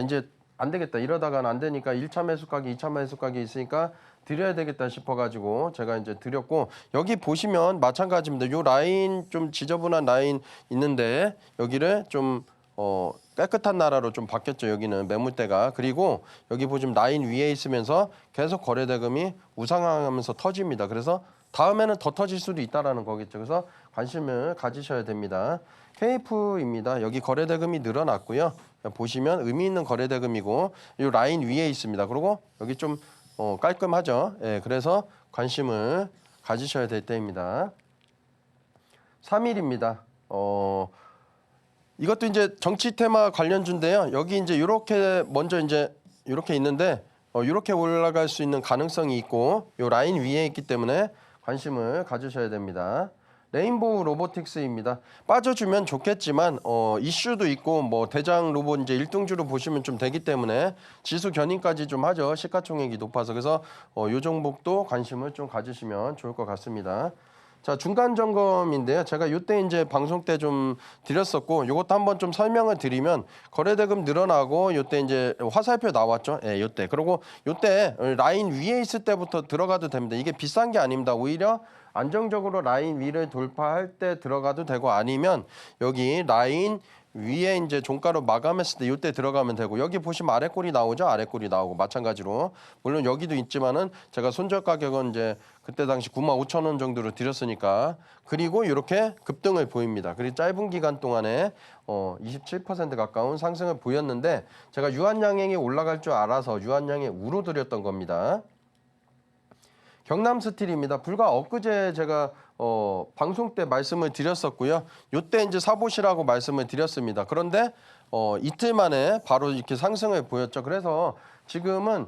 이제 안 되겠다. 이러다가는 안 되니까 1차 매수가기, 2차 매수가기 있으니까 드려야 되겠다 싶어가지고 제가 이제 드렸고 여기 보시면 마찬가지입니다. 요 라인 좀 지저분한 라인 있는데 여기를 좀 깨끗한 나라로 좀 바뀌었죠. 여기는 매물대가. 그리고 여기 보시면 라인 위에 있으면서 계속 거래대금이 우상향하면서 터집니다. 그래서 다음에는 더 터질 수도 있다라는 거겠죠. 그래서 관심을 가지셔야 됩니다. KF입니다. 여기 거래대금이 늘어났고요. 보시면 의미 있는 거래대금이고 이 라인 위에 있습니다. 그리고 여기 좀 깔끔하죠. 예, 그래서 관심을 가지셔야 될 때입니다. 3일입니다. 이것도 이제 정치 테마 관련주인데요. 여기 이제 이렇게 먼저 이제 이렇게 있는데 이렇게 올라갈 수 있는 가능성이 있고 이 라인 위에 있기 때문에 관심을 가지셔야 됩니다. 레인보우 로보틱스입니다. 빠져주면 좋겠지만 이슈도 있고 뭐 대장 로봇 이제 1등주로 보시면 좀 되기 때문에 지수 견인까지 좀 하죠. 시가총액이 높아서 그래서 요 종목도 관심을 좀 가지시면 좋을 것 같습니다. 자, 중간 점검인데요. 제가 이때 이제 방송 때 좀 드렸었고, 이것도 한번 좀 설명을 드리면 거래대금 늘어나고 이때 이제 화살표 나왔죠. 예, 이때. 그리고 이때 라인 위에 있을 때부터 들어가도 됩니다. 이게 비싼 게 아닙니다. 오히려 안정적으로 라인 위를 돌파할 때 들어가도 되고 아니면 여기 라인 위에 이제 종가로 마감했을 때 이때 들어가면 되고 여기 보시면 아래 꼴이 나오죠. 아래 꼴이 나오고 마찬가지로 물론 여기도 있지만은 제가 손절 가격은 이제 그때 당시 95,000원 정도로 드렸으니까 그리고 이렇게 급등을 보입니다. 그리고 짧은 기간 동안에 27% 가까운 상승을 보였는데 제가 유한양행이 올라갈 줄 알아서 유한양행 우로 드렸던 겁니다. 경남 스틸입니다. 불과 엊그제 제가 방송 때 말씀을 드렸었고요. 요때 이제 사보시라고 말씀을 드렸습니다. 그런데 이틀 만에 바로 이렇게 상승을 보였죠. 그래서 지금은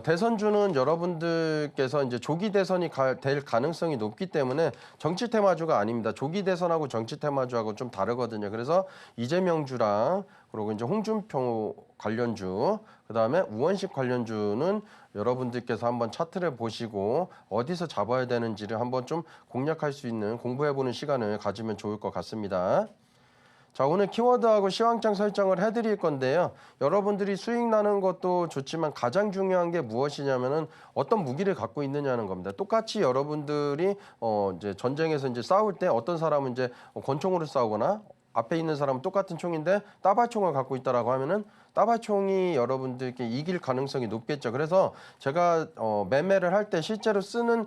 대선주는 여러분들께서 이제 조기 대선이 될 가능성이 높기 때문에 정치 테마주가 아닙니다. 조기 대선하고 정치 테마주하고 좀 다르거든요. 그래서 이재명주랑 그리고 이제 홍준표 관련주, 그다음에 우원식 관련주는 여러분들께서 한번 차트를 보시고 어디서 잡아야 되는지를 한번 좀 공략할 수 있는 공부해보는 시간을 가지면 좋을 것 같습니다. 자, 오늘 키워드하고 시황장 설정을 해드릴 건데요. 여러분들이 수익 나는 것도 좋지만 가장 중요한 게 무엇이냐면은 어떤 무기를 갖고 있느냐는 겁니다. 똑같이 여러분들이 이제 전쟁에서 이제 싸울 때 어떤 사람은 이제 권총으로 싸우거나 앞에 있는 사람은 똑같은 총인데 따발총을 갖고 있다라고 하면은 따발총이 여러분들께 이길 가능성이 높겠죠. 그래서 제가 매매를 할 때 실제로 쓰는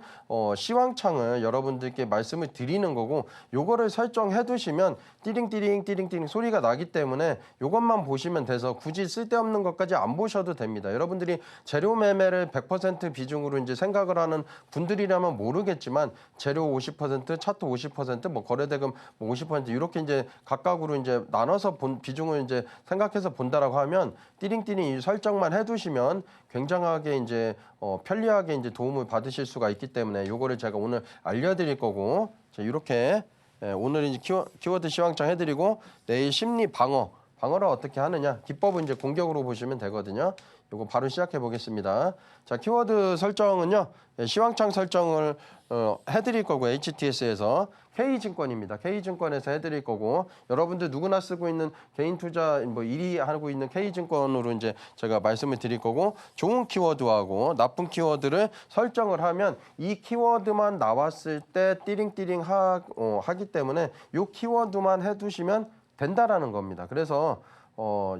시황창을 여러분들께 말씀을 드리는 거고 요거를 설정해 두시면 띠링띠링 소리가 나기 때문에 요것만 보시면 돼서 굳이 쓸데없는 것까지 안 보셔도 됩니다. 여러분들이 재료 매매를 100% 비중으로 이제 생각을 하는 분들이라면 모르겠지만 재료 50%, 차트 50%, 뭐 거래대금 50% 이렇게 이제 각각으로 이제 나눠서 비중을 이제 생각해서 본다라고 하면 띠링띠링 이 설정만 해두시면 굉장하게 이제 편리하게 이제 도움을 받으실 수가 있기 때문에 요거를 제가 오늘 알려드릴 거고 이렇게 오늘은 이제 키워드 시황창 해드리고 내일 심리 방어를 어떻게 하느냐 기법은 이제 공격으로 보시면 되거든요. 요거 바로 시작해 보겠습니다. 자, 키워드 설정은요. 시황창 설정을 해드릴 거고 HTS에서 K증권입니다. K증권에서 해드릴 거고 여러분들 누구나 쓰고 있는 개인 투자 뭐 1위 하고 있는 K증권으로 이제 제가 말씀을 드릴 거고 좋은 키워드하고 나쁜 키워드를 설정을 하면 이 키워드만 나왔을 때 띠링띠링 하기 때문에 이 키워드만 해두시면 된다라는 겁니다. 그래서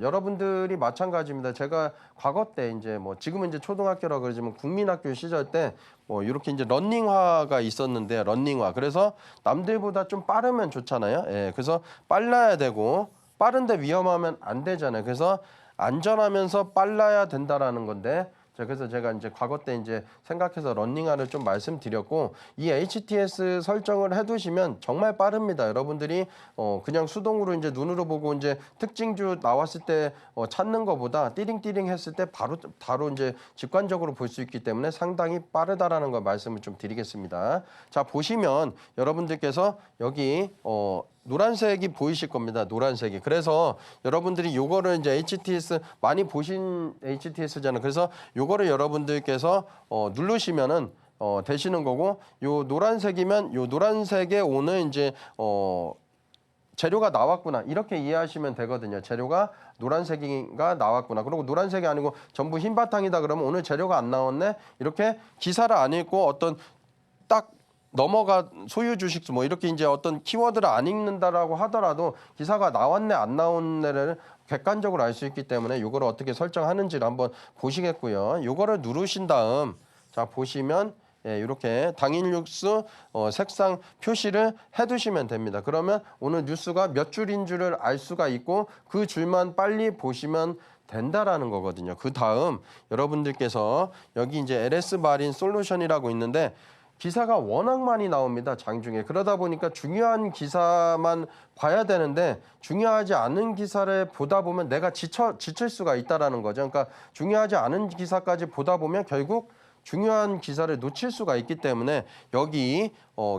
여러분들이 마찬가지입니다. 제가 과거 때 이제 뭐 지금은 이제 초등학교라 그러지만 국민학교 시절 때 뭐 이렇게 이제 러닝화가 있었는데 러닝화. 그래서 남들보다 좀 빠르면 좋잖아요. 예. 그래서 빨라야 되고 빠른데 위험하면 안 되잖아요. 그래서 안전하면서 빨라야 된다라는 건데 그래서 제가 이제 과거 때 이제 생각해서 러닝화를 좀 말씀드렸고 이 HTS 설정을 해두시면 정말 빠릅니다. 여러분들이 그냥 수동으로 이제 눈으로 보고 이제 특징주 나왔을 때 찾는 것보다 띠링띠링 했을 때 바로 이제 직관적으로 볼 수 있기 때문에 상당히 빠르다라는 걸 말씀을 좀 드리겠습니다. 자, 보시면 여러분들께서 여기 노란색이 보이실 겁니다. 노란색이. 그래서 여러분들이 요거를 이제 HTS 많이 보신 HTS잖아요. 그래서 요거를 여러분들께서 누르시면은 되시는 거고 요 노란색이면 요 노란색에 오늘 이제 재료가 나왔구나 이렇게 이해하시면 되거든요. 재료가 노란색이가 나왔구나. 그리고 노란색이 아니고 전부 흰 바탕이다 그러면 오늘 재료가 안 나왔네. 이렇게 기사를 안 읽고 어떤 딱 넘어가 소유 주식수 뭐 이렇게 이제 어떤 키워드를 안 읽는다라고 하더라도 기사가 나왔네 안 나왔네를 객관적으로 알 수 있기 때문에 이거를 어떻게 설정하는지를 한번 보시겠고요. 이거를 누르신 다음 자 보시면 이렇게 당일 뉴스 색상 표시를 해두시면 됩니다. 그러면 오늘 뉴스가 몇 줄인 줄을 알 수가 있고 그 줄만 빨리 보시면 된다라는 거거든요. 그 다음 여러분들께서 여기 이제 LS 마린 솔루션이라고 있는데 기사가 워낙 많이 나옵니다. 장중에. 그러다 보니까 중요한 기사만 봐야 되는데 중요하지 않은 기사를 보다 보면 내가 지칠 수가 있다라는 거죠. 그러니까 중요하지 않은 기사까지 보다 보면 결국 중요한 기사를 놓칠 수가 있기 때문에 여기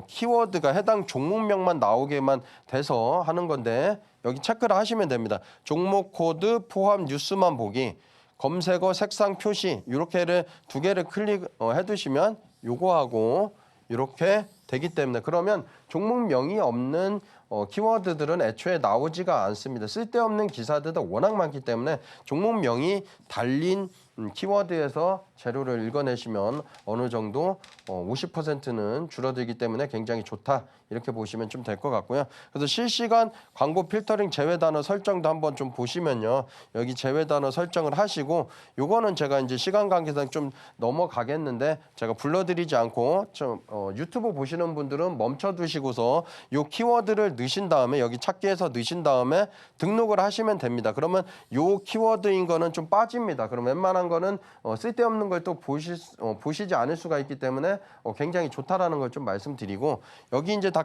키워드가 해당 종목명만 나오게만 돼서 하는 건데 여기 체크를 하시면 됩니다. 종목 코드 포함 뉴스만 보기 검색어 색상 표시 이렇게를 두 개를 클릭해 두시면 요거하고 이렇게 되기 때문에 그러면 종목명이 없는 키워드들은 애초에 나오지가 않습니다. 쓸데없는 기사들도 워낙 많기 때문에 종목명이 달린 키워드에서 재료를 읽어내시면 어느 정도 50%는 줄어들기 때문에 굉장히 좋다. 이렇게 보시면 좀 될 것 같고요. 그래서 실시간 광고 필터링 제외 단어 설정도 한번 좀 보시면요. 여기 제외 단어 설정을 하시고 요거는 제가 이제 시간 관계상 좀 넘어가겠는데 제가 불러드리지 않고 좀 유튜브 보시는 분들은 멈춰 두시고서 요 키워드를 넣으신 다음에 여기 찾기에서 넣으신 다음에 등록을 하시면 됩니다. 그러면 요 키워드인 거는 좀 빠집니다. 그럼 웬만한 거는 쓸데없는 걸 또 보시지 않을 수가 있기 때문에 굉장히 좋다라는 걸 좀 말씀드리고 여기 이제 다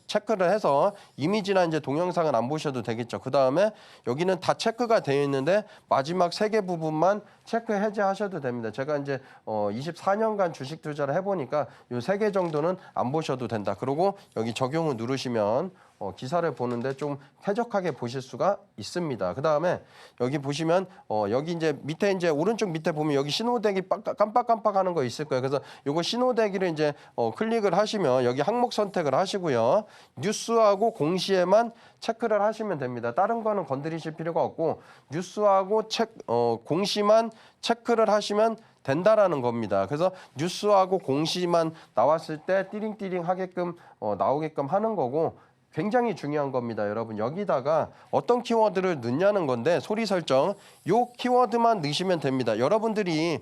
체크를 해서 이미지나 이제 동영상은 안 보셔도 되겠죠. 그 다음에 여기는 다 체크가 되어 있는데 마지막 3개 부분만 체크 해제하셔도 됩니다. 제가 이제 24년간 주식 투자를 해보니까 요 3개 정도는 안 보셔도 된다. 그리고 여기 적용을 누르시면 기사를 보는데 좀 쾌적하게 보실 수가 있습니다. 그 다음에 여기 보시면 여기 이제 밑에 이제 오른쪽 밑에 보면 여기 신호대기 깜빡깜빡하는 거 있을 거예요. 그래서 요거 신호대기를 이제 클릭을 하시면 여기 항목 선택을 하시고요. 뉴스하고 공시에만 체크를 하시면 됩니다. 다른 거는 건드리실 필요가 없고 뉴스하고 공시만 체크를 하시면 된다라는 겁니다. 그래서 뉴스하고 공시만 나왔을 때 띠링띠링 하게끔 나오게끔 하는 거고 굉장히 중요한 겁니다. 여러분 여기다가 어떤 키워드를 넣냐는 건데 소리 설정 요 키워드만 넣으시면 됩니다. 여러분들이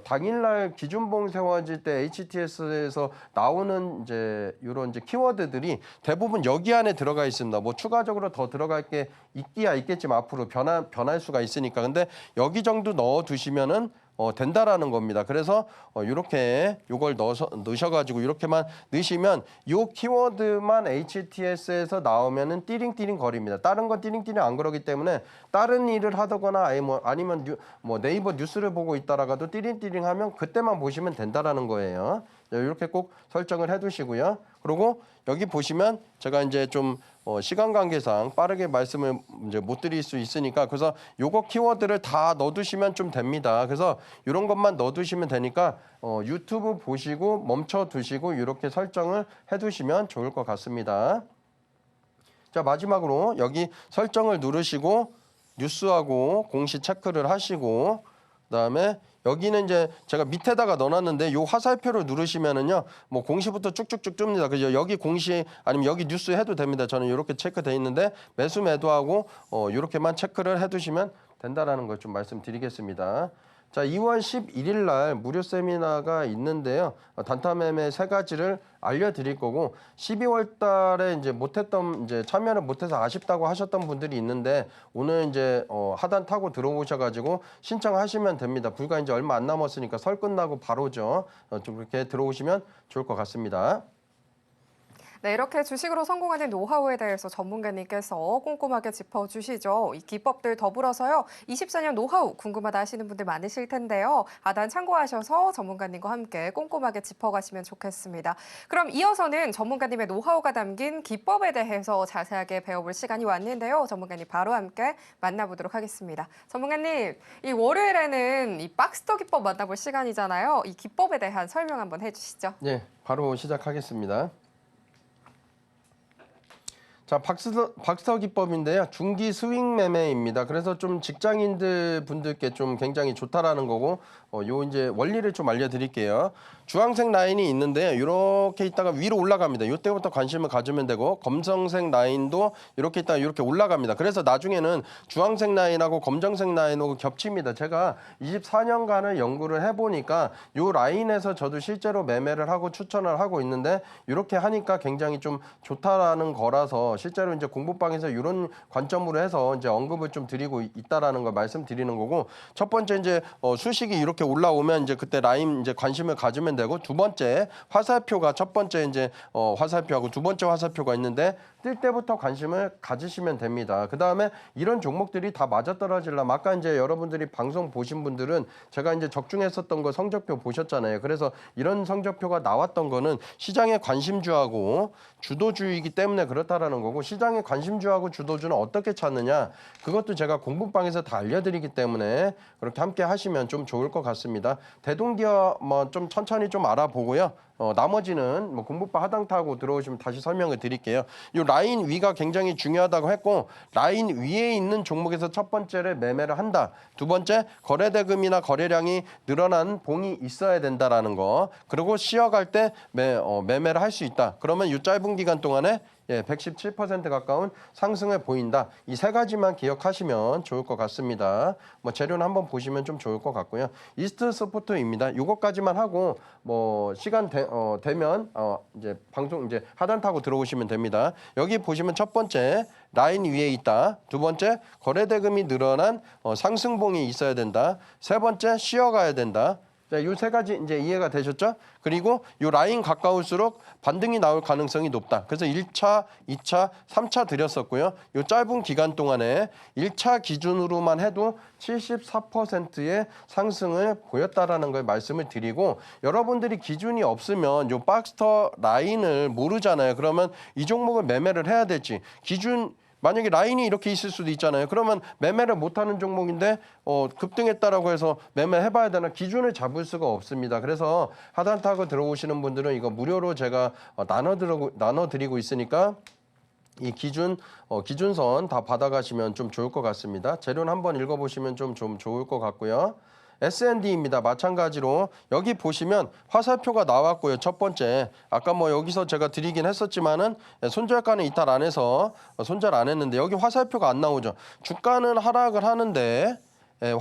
당일날 기준봉 세워질 때 HTS에서 나오는 이제 이런 이제 키워드들이 대부분 여기 안에 들어가 있습니다. 뭐 추가적으로 더 들어갈 게 있기야 있겠지만 앞으로 변할 수가 있으니까. 근데 여기 정도 넣어 두시면은 된다라는 겁니다. 그래서 이렇게 요걸 넣으셔가지고 이렇게만 넣으시면 요 키워드만 HTS에서 나오면은 띠링띠링 거립니다. 다른 건 띠링띠링 안 그러기 때문에 다른 일을 하거나 아니면 네이버 뉴스를 보고 있다라가도 띠링띠링 하면 그때만 보시면 된다라는 거예요. 이렇게 꼭 설정을 해두시고요. 그리고 여기 보시면 제가 이제 좀 시간 관계상 빠르게 말씀을 이제 못 드릴 수 있으니까 그래서 요거 키워드를 다 넣어두시면 좀 됩니다. 그래서 이런 것만 넣어두시면 되니까 유튜브 보시고 멈춰 두시고 이렇게 설정을 해두시면 좋을 것 같습니다. 자 마지막으로 여기 설정을 누르시고 뉴스하고 공시 체크를 하시고 그다음에 여기는 이제 제가 밑에다가 넣어놨는데 요 화살표를 누르시면은요 뭐 공시부터 쭉쭉쭉 줍니다. 그죠? 여기 공시 아니면 여기 뉴스 해도 됩니다. 저는 이렇게 체크돼 있는데 매수 매도하고 이렇게만 체크를 해두시면 된다라는 걸 좀 말씀드리겠습니다. 자, 2월 11일 날 무료 세미나가 있는데요. 단타 매매 3가지를 알려드릴 거고 12월 달에 이제 참여를 못해서 아쉽다고 하셨던 분들이 있는데 오늘 이제 하단 타고 들어오셔가지고 신청하시면 됩니다. 불과 이제 얼마 안 남았으니까 설 끝나고 바로죠. 좀 그렇게 들어오시면 좋을 것 같습니다. 네, 이렇게 주식으로 성공하는 노하우에 대해서 전문가님께서 꼼꼼하게 짚어주시죠. 이 기법들 더불어서요. 24년 노하우 궁금하다 하시는 분들 많으실 텐데요. 하단 참고하셔서 전문가님과 함께 꼼꼼하게 짚어가시면 좋겠습니다. 그럼 이어서는 전문가님의 노하우가 담긴 기법에 대해서 자세하게 배워볼 시간이 왔는데요. 전문가님 바로 함께 만나보도록 하겠습니다. 전문가님, 이 월요일에는 이 박스터 기법 만나볼 시간이잖아요. 이 기법에 대한 설명 한번 해주시죠. 네, 바로 시작하겠습니다. 자, 박스터 기법인데요. 중기 스윙 매매입니다. 그래서 좀 직장인들 분들께 좀 굉장히 좋다라는 거고, 요 이제 원리를 좀 알려드릴게요. 주황색 라인이 있는데 이렇게 있다가 위로 올라갑니다. 이때부터 관심을 가지면 되고 검정색 라인도 이렇게 있다가 이렇게 올라갑니다. 그래서 나중에는 주황색 라인하고 검정색 라인하고 겹칩니다. 제가 24년간을 연구를 해보니까 이 라인에서 저도 실제로 매매를 하고 추천을 하고 있는데 이렇게 하니까 굉장히 좀 좋다라는 거라서 실제로 이제 공부방에서 이런 관점으로 해서 이제 언급을 좀 드리고 있다라는 걸 말씀드리는 거고 첫 번째 이제 수식이 이렇게 올라오면 이제 그때 라인 이제 관심을 가지면 되고 두 번째 화살표가 첫 번째 이제 화살표하고 두 번째 화살표가 있는데 뜰 때부터 관심을 가지시면 됩니다. 그 다음에 이런 종목들이 다 맞아떨어지려면 아까 이제 여러분들이 방송 보신 분들은 제가 이제 적중했었던 거 성적표 보셨잖아요. 그래서 이런 성적표가 나왔던 거는 시장의 관심주하고 주도주이기 때문에 그렇다라는 거고 시장의 관심주하고 주도주는 어떻게 찾느냐 그것도 제가 공부방에서 다 알려드리기 때문에 그렇게 함께 하시면 좀 좋을 것 같습니다. 대동기업 뭐 좀 천천히 좀 알아보고요. 나머지는 뭐 공부바 하단타고 들어오시면 다시 설명을 드릴게요. 이 라인 위가 굉장히 중요하다고 했고 라인 위에 있는 종목에서 첫 번째를 매매를 한다. 두 번째 거래대금이나 거래량이 늘어난 봉이 있어야 된다라는 거. 그리고 쉬어갈 때 매매를 할 수 있다. 그러면 이 짧은 기간 동안에 117% 가까운 상승을 보인다. 이 세 가지만 기억하시면 좋을 것 같습니다. 뭐 재료는 한번 보시면 좀 좋을 것 같고요. 이스트 스포트입니다. 이것까지만 하고 뭐 시간 되면 이제 방송 이제 하단 타고 들어오시면 됩니다. 여기 보시면 첫 번째 라인 위에 있다. 두 번째 거래대금이 늘어난 상승봉이 있어야 된다. 세 번째 쉬어가야 된다. 자, 요 세 가지 이제 이해가 되셨죠? 그리고 요 라인 가까울수록 반등이 나올 가능성이 높다. 그래서 1차, 2차, 3차 드렸었고요. 요 짧은 기간 동안에 1차 기준으로만 해도 74%의 상승을 보였다라는 걸 말씀을 드리고 여러분들이 기준이 없으면 요 박스터 라인을 모르잖아요. 그러면 이 종목을 매매를 해야 될지 기준 만약에 라인이 이렇게 있을 수도 있잖아요. 그러면 매매를 못하는 종목인데 급등했다라고 해서 매매해봐야 되나 기준을 잡을 수가 없습니다. 그래서 하단 타고 들어오시는 분들은 이거 무료로 제가 나눠드리고 있으니까 이 기준선 다 받아가시면 좀 좋을 것 같습니다. 재료는 한번 읽어보시면 좀 좋을 것 같고요. S&D입니다. 마찬가지로 여기 보시면 화살표가 나왔고요. 첫 번째 아까 뭐 여기서 제가 드리긴 했었지만은 손절가는 이탈 안 해서 손절 안 했는데 여기 화살표가 안 나오죠. 주가는 하락을 하는데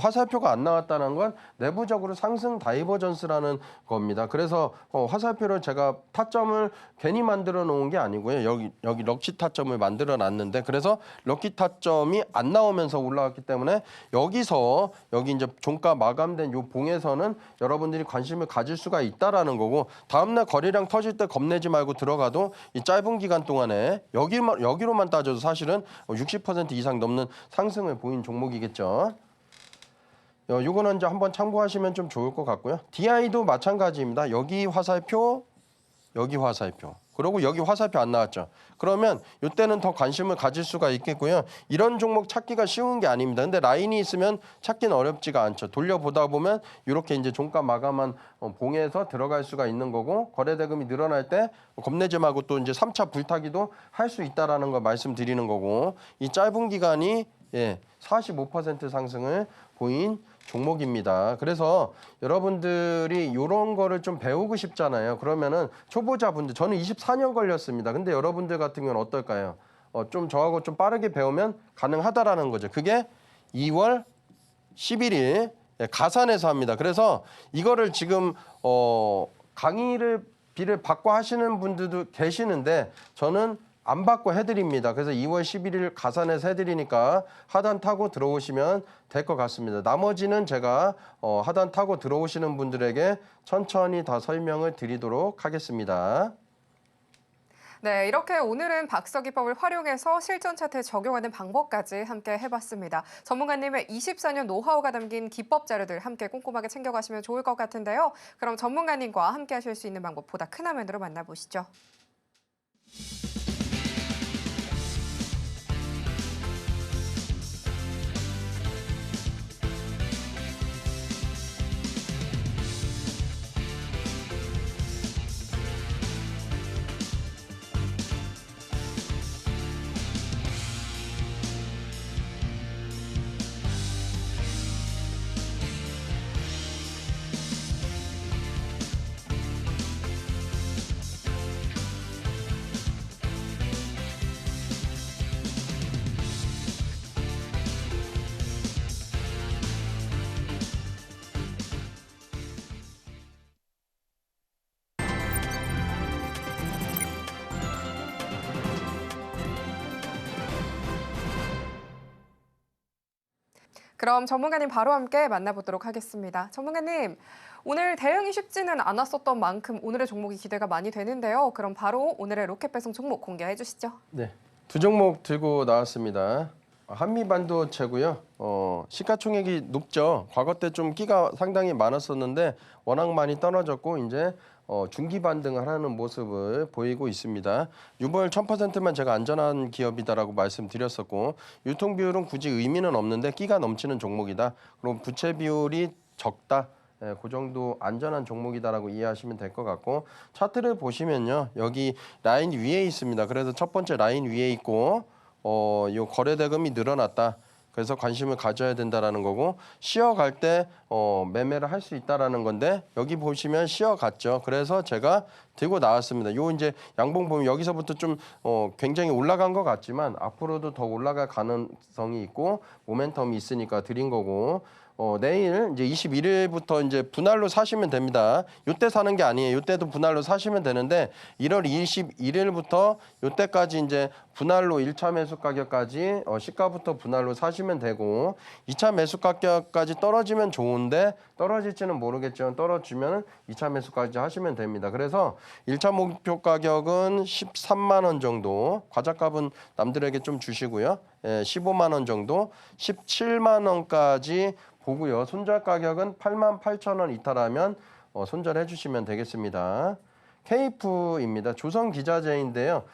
화살표가 안 나왔다는 건 내부적으로 상승 다이버전스라는 겁니다. 그래서 화살표를 제가 타점을 괜히 만들어 놓은 게 아니고요. 여기 럭키 타점을 만들어 놨는데 그래서 럭키 타점이 안 나오면서 올라왔기 때문에 여기 이제 종가 마감된 요 봉에서는 여러분들이 관심을 가질 수가 있다라는 거고 다음날 거래량 터질 때 겁내지 말고 들어가도 이 짧은 기간 동안에 여기로만 따져도 사실은 60% 이상 넘는 상승을 보인 종목이겠죠. 요거는 이제 한번 참고하시면 좀 좋을 것 같고요. DI도 마찬가지입니다. 여기 화살표, 그리고 여기 화살표 안 나왔죠. 그러면 이때는 더 관심을 가질 수가 있겠고요. 이런 종목 찾기가 쉬운 게 아닙니다. 근데 라인이 있으면 찾기는 어렵지가 않죠. 돌려보다 보면 이렇게 이제 종가 마감한 봉에서 들어갈 수가 있는 거고 거래대금이 늘어날 때 겁내지 말고 또 이제 3차 불타기도 할 수 있다라는 걸 말씀드리는 거고 이 짧은 기간이 45% 상승을 보인 종목입니다. 그래서 여러분들이 이런 거를 좀 배우고 싶잖아요. 그러면은 초보자분들 저는 24년 걸렸습니다. 근데 여러분들 같은 경우는 어떨까요? 좀 저하고 좀 빠르게 배우면 가능하다라는 거죠. 그게 2월 11일 가산에서 합니다. 그래서 이거를 지금 강의를 비를 받고 하시는 분들도 계시는데 저는 안 받고 해드립니다. 그래서 2월 11일 가산해서 해드리니까 하단 타고 들어오시면 될 것 같습니다. 나머지는 제가 하단 타고 들어오시는 분들에게 천천히 다 설명을 드리도록 하겠습니다. 네, 이렇게 오늘은 박서기법을 활용해서 실전 차트에 적용하는 방법까지 함께 해봤습니다. 전문가님의 24년 노하우가 담긴 기법 자료들 함께 꼼꼼하게 챙겨가시면 좋을 것 같은데요. 그럼 전문가님과 함께 하실 수 있는 방법 보다 큰 화면으로 만나보시죠. 그럼 전문가님 바로 함께 만나보도록 하겠습니다. 전문가님, 오늘 대응이 쉽지는 않았었던 만큼 오늘의 종목이 기대가 많이 되는데요. 그럼 바로 오늘의 로켓 배송 종목 공개해 주시죠. 네, 두 종목 들고 나왔습니다. 한미반도체고요. 시가총액이 높죠. 과거 때 좀 끼가 상당히 많았었는데 워낙 많이 떨어졌고 이제 중기 반등을 하는 모습을 보이고 있습니다. 유보율 1000%만 제가 안전한 기업이다라고 말씀드렸었고 유통 비율은 굳이 의미는 없는데 끼가 넘치는 종목이다. 그럼 부채 비율이 적다. 그 정도 안전한 종목이다라고 이해하시면 될 것 같고 차트를 보시면요. 여기 라인 위에 있습니다. 그래서 첫 번째 라인 위에 있고 요 거래 대금이 늘어났다. 그래서 관심을 가져야 된다라는 거고 쉬어갈 때 매매를 할 수 있다라는 건데 여기 보시면 쉬어갔죠. 그래서 제가 들고 나왔습니다. 요 이제 양봉 보면 여기서부터 좀 굉장히 올라간 것 같지만 앞으로도 더 올라갈 가능성이 있고 모멘텀이 있으니까 드린 거고 내일 이제 21일부터 이제 분할로 사시면 됩니다. 요때 사는 게 아니에요. 요때도 분할로 사시면 되는데 1월 21일부터 요때까지 이제 분할로 1차 매수 가격까지 시가부터 분할로 사시면 되고 2차 매수 가격까지 떨어지면 좋은데 떨어질지는 모르겠지만 떨어지면 2차 매수까지 하시면 됩니다. 그래서 1차 목표 가격은 13만 원 정도, 과자값은 남들에게 좀 주시고요. 15만 원 정도, 17만 원까지 보고요. 손절 가격은 88,000원 이탈하면 손절해 주시면 되겠습니다. KF입니다. 조선기자재인데요.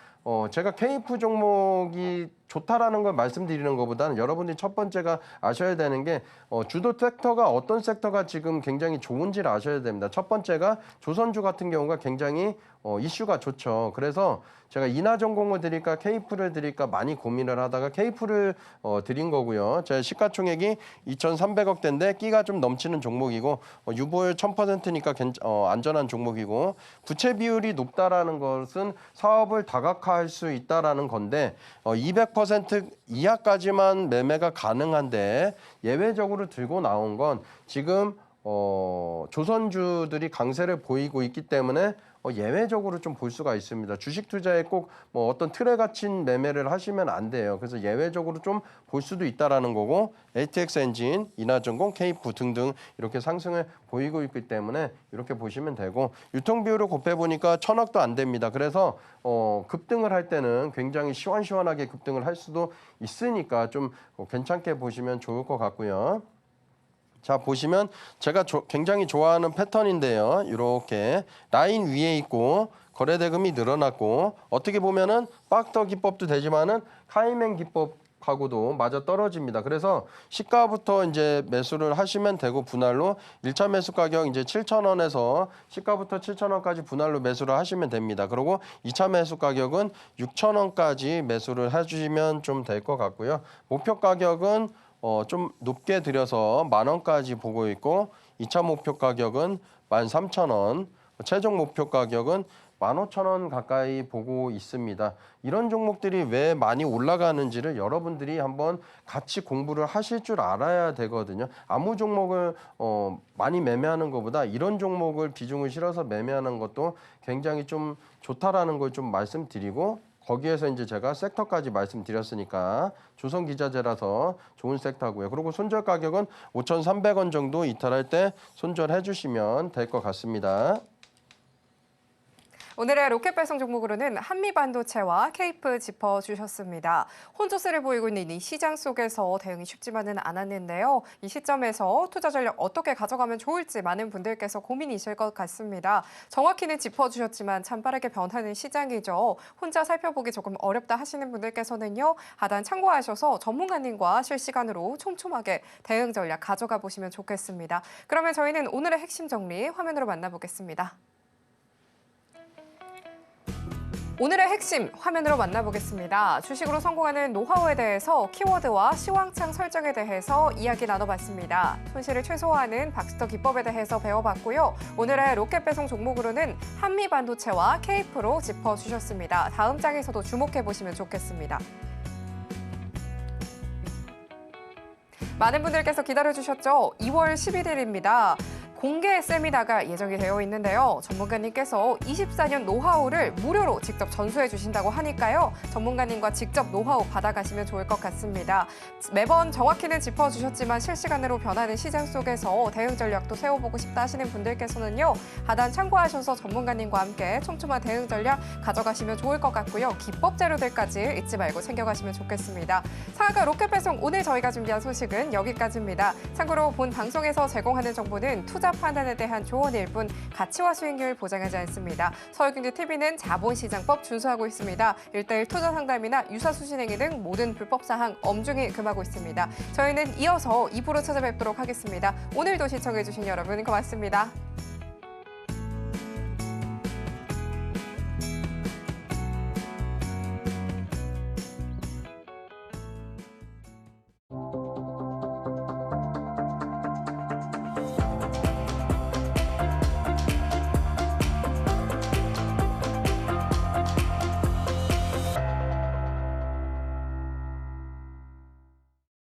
제가 KF 종목이 좋다라는 걸 말씀드리는 것보다는 여러분들이 첫 번째가 아셔야 되는 게 주도 섹터가 어떤 섹터가 지금 굉장히 좋은지를 아셔야 됩니다. 첫 번째가 조선주 같은 경우가 굉장히 이슈가 좋죠. 그래서 제가 인하전공을 드릴까 KF를 드릴까 많이 고민을 하다가 KF를 드린 거고요. 제 시가총액이 2,300억대인데 끼가 좀 넘치는 종목이고 유보율 1000%니까 안전한 종목이고 부채 비율이 높다라는 것은 사업을 다각화할 수 있다라는 건데 200% 이하까지만 매매가 가능한데 예외적으로 들고 나온 건 지금 조선주들이 강세를 보이고 있기 때문에 예외적으로 좀 볼 수가 있습니다. 주식 투자에 꼭 뭐 어떤 틀에 갇힌 매매를 하시면 안 돼요. 그래서 예외적으로 좀 볼 수도 있다라는 거고 ATX 엔진, 인하전공, KF 등등 이렇게 상승을 보이고 있기 때문에 이렇게 보시면 되고 유통 비율을 곱해 보니까 1,000억도 안 됩니다. 그래서 급등을 할 때는 굉장히 시원시원하게 급등을 할 수도 있으니까 좀 괜찮게 보시면 좋을 것 같고요. 자 보시면 제가 굉장히 좋아하는 패턴인데요. 이렇게 라인 위에 있고 거래 대금이 늘어났고 어떻게 보면은 박터 기법도 되지만은 카이맨 기법하고도 맞아 떨어집니다. 그래서 시가부터 이제 매수를 하시면 되고 분할로 1차 매수 가격 이제 7,000원에서 시가부터 7,000원까지 분할로 매수를 하시면 됩니다. 그리고 2차 매수 가격은 6,000원까지 매수를 해주시면 좀 될 것 같고요. 목표 가격은 좀 높게 들여서 10,000원까지 보고 있고 2차 목표 가격은 13,000원, 최종 목표 가격은 15,000원 가까이 보고 있습니다. 이런 종목들이 왜 많이 올라가는지를 여러분들이 한번 같이 공부를 하실 줄 알아야 되거든요. 아무 종목을 많이 매매하는 것보다 이런 종목을 비중을 실어서 매매하는 것도 굉장히 좀 좋다라는 걸 좀 말씀드리고 거기에서 이제 제가 섹터까지 말씀드렸으니까 조선기자재라서 좋은 섹터고요. 그리고 손절 가격은 5,300원 정도 이탈할 때 손절해 주시면 될 것 같습니다. 오늘의 로켓 배송 종목으로는 한미반도체와 KF 짚어주셨습니다. 혼조세를 보이고 있는 이 시장 속에서 대응이 쉽지만은 않았는데요. 이 시점에서 투자 전략 어떻게 가져가면 좋을지 많은 분들께서 고민이실 것 같습니다. 정확히는 짚어주셨지만 참 빠르게 변하는 시장이죠. 혼자 살펴보기 조금 어렵다 하시는 분들께서는요. 하단 참고하셔서 전문가님과 실시간으로 촘촘하게 대응 전략 가져가 보시면 좋겠습니다. 그러면 저희는 오늘의 핵심 정리 화면으로 만나보겠습니다. 오늘의 핵심 화면으로 만나보겠습니다. 주식으로 성공하는 노하우에 대해서 키워드와 시황창 설정에 대해서 이야기 나눠봤습니다. 손실을 최소화하는 박스터 기법에 대해서 배워봤고요. 오늘의 로켓 배송 종목으로는 한미반도체와 KF로 짚어주셨습니다. 다음 장에서도 주목해보시면 좋겠습니다. 많은 분들께서 기다려주셨죠? 2월 11일입니다. 공개 세미나가 예정이 되어 있는데요. 전문가님께서 24년 노하우를 무료로 직접 전수해 주신다고 하니까요. 전문가님과 직접 노하우 받아가시면 좋을 것 같습니다. 매번 정확히는 짚어주셨지만 실시간으로 변하는 시장 속에서 대응 전략도 세워보고 싶다 하시는 분들께서는요. 하단 참고하셔서 전문가님과 함께 촘촘한 대응 전략 가져가시면 좋을 것 같고요. 기법 자료들까지 잊지 말고 챙겨가시면 좋겠습니다. 상한가 로켓 배송 오늘 저희가 준비한 소식은 여기까지입니다. 참고로 본 방송에서 제공하는 정보는 투자 투자 판단에 대한 조언일 뿐 가치와 수익률 보장하지 않습니다. 서울경제TV는 자본시장법 준수하고 있습니다. 1:1 투자 상담이나 유사수신 행위 등 모든 불법 사항 엄중히 금하고 있습니다. 저희는 이어서 2부로 찾아뵙도록 하겠습니다. 오늘도 시청해주신 여러분 고맙습니다.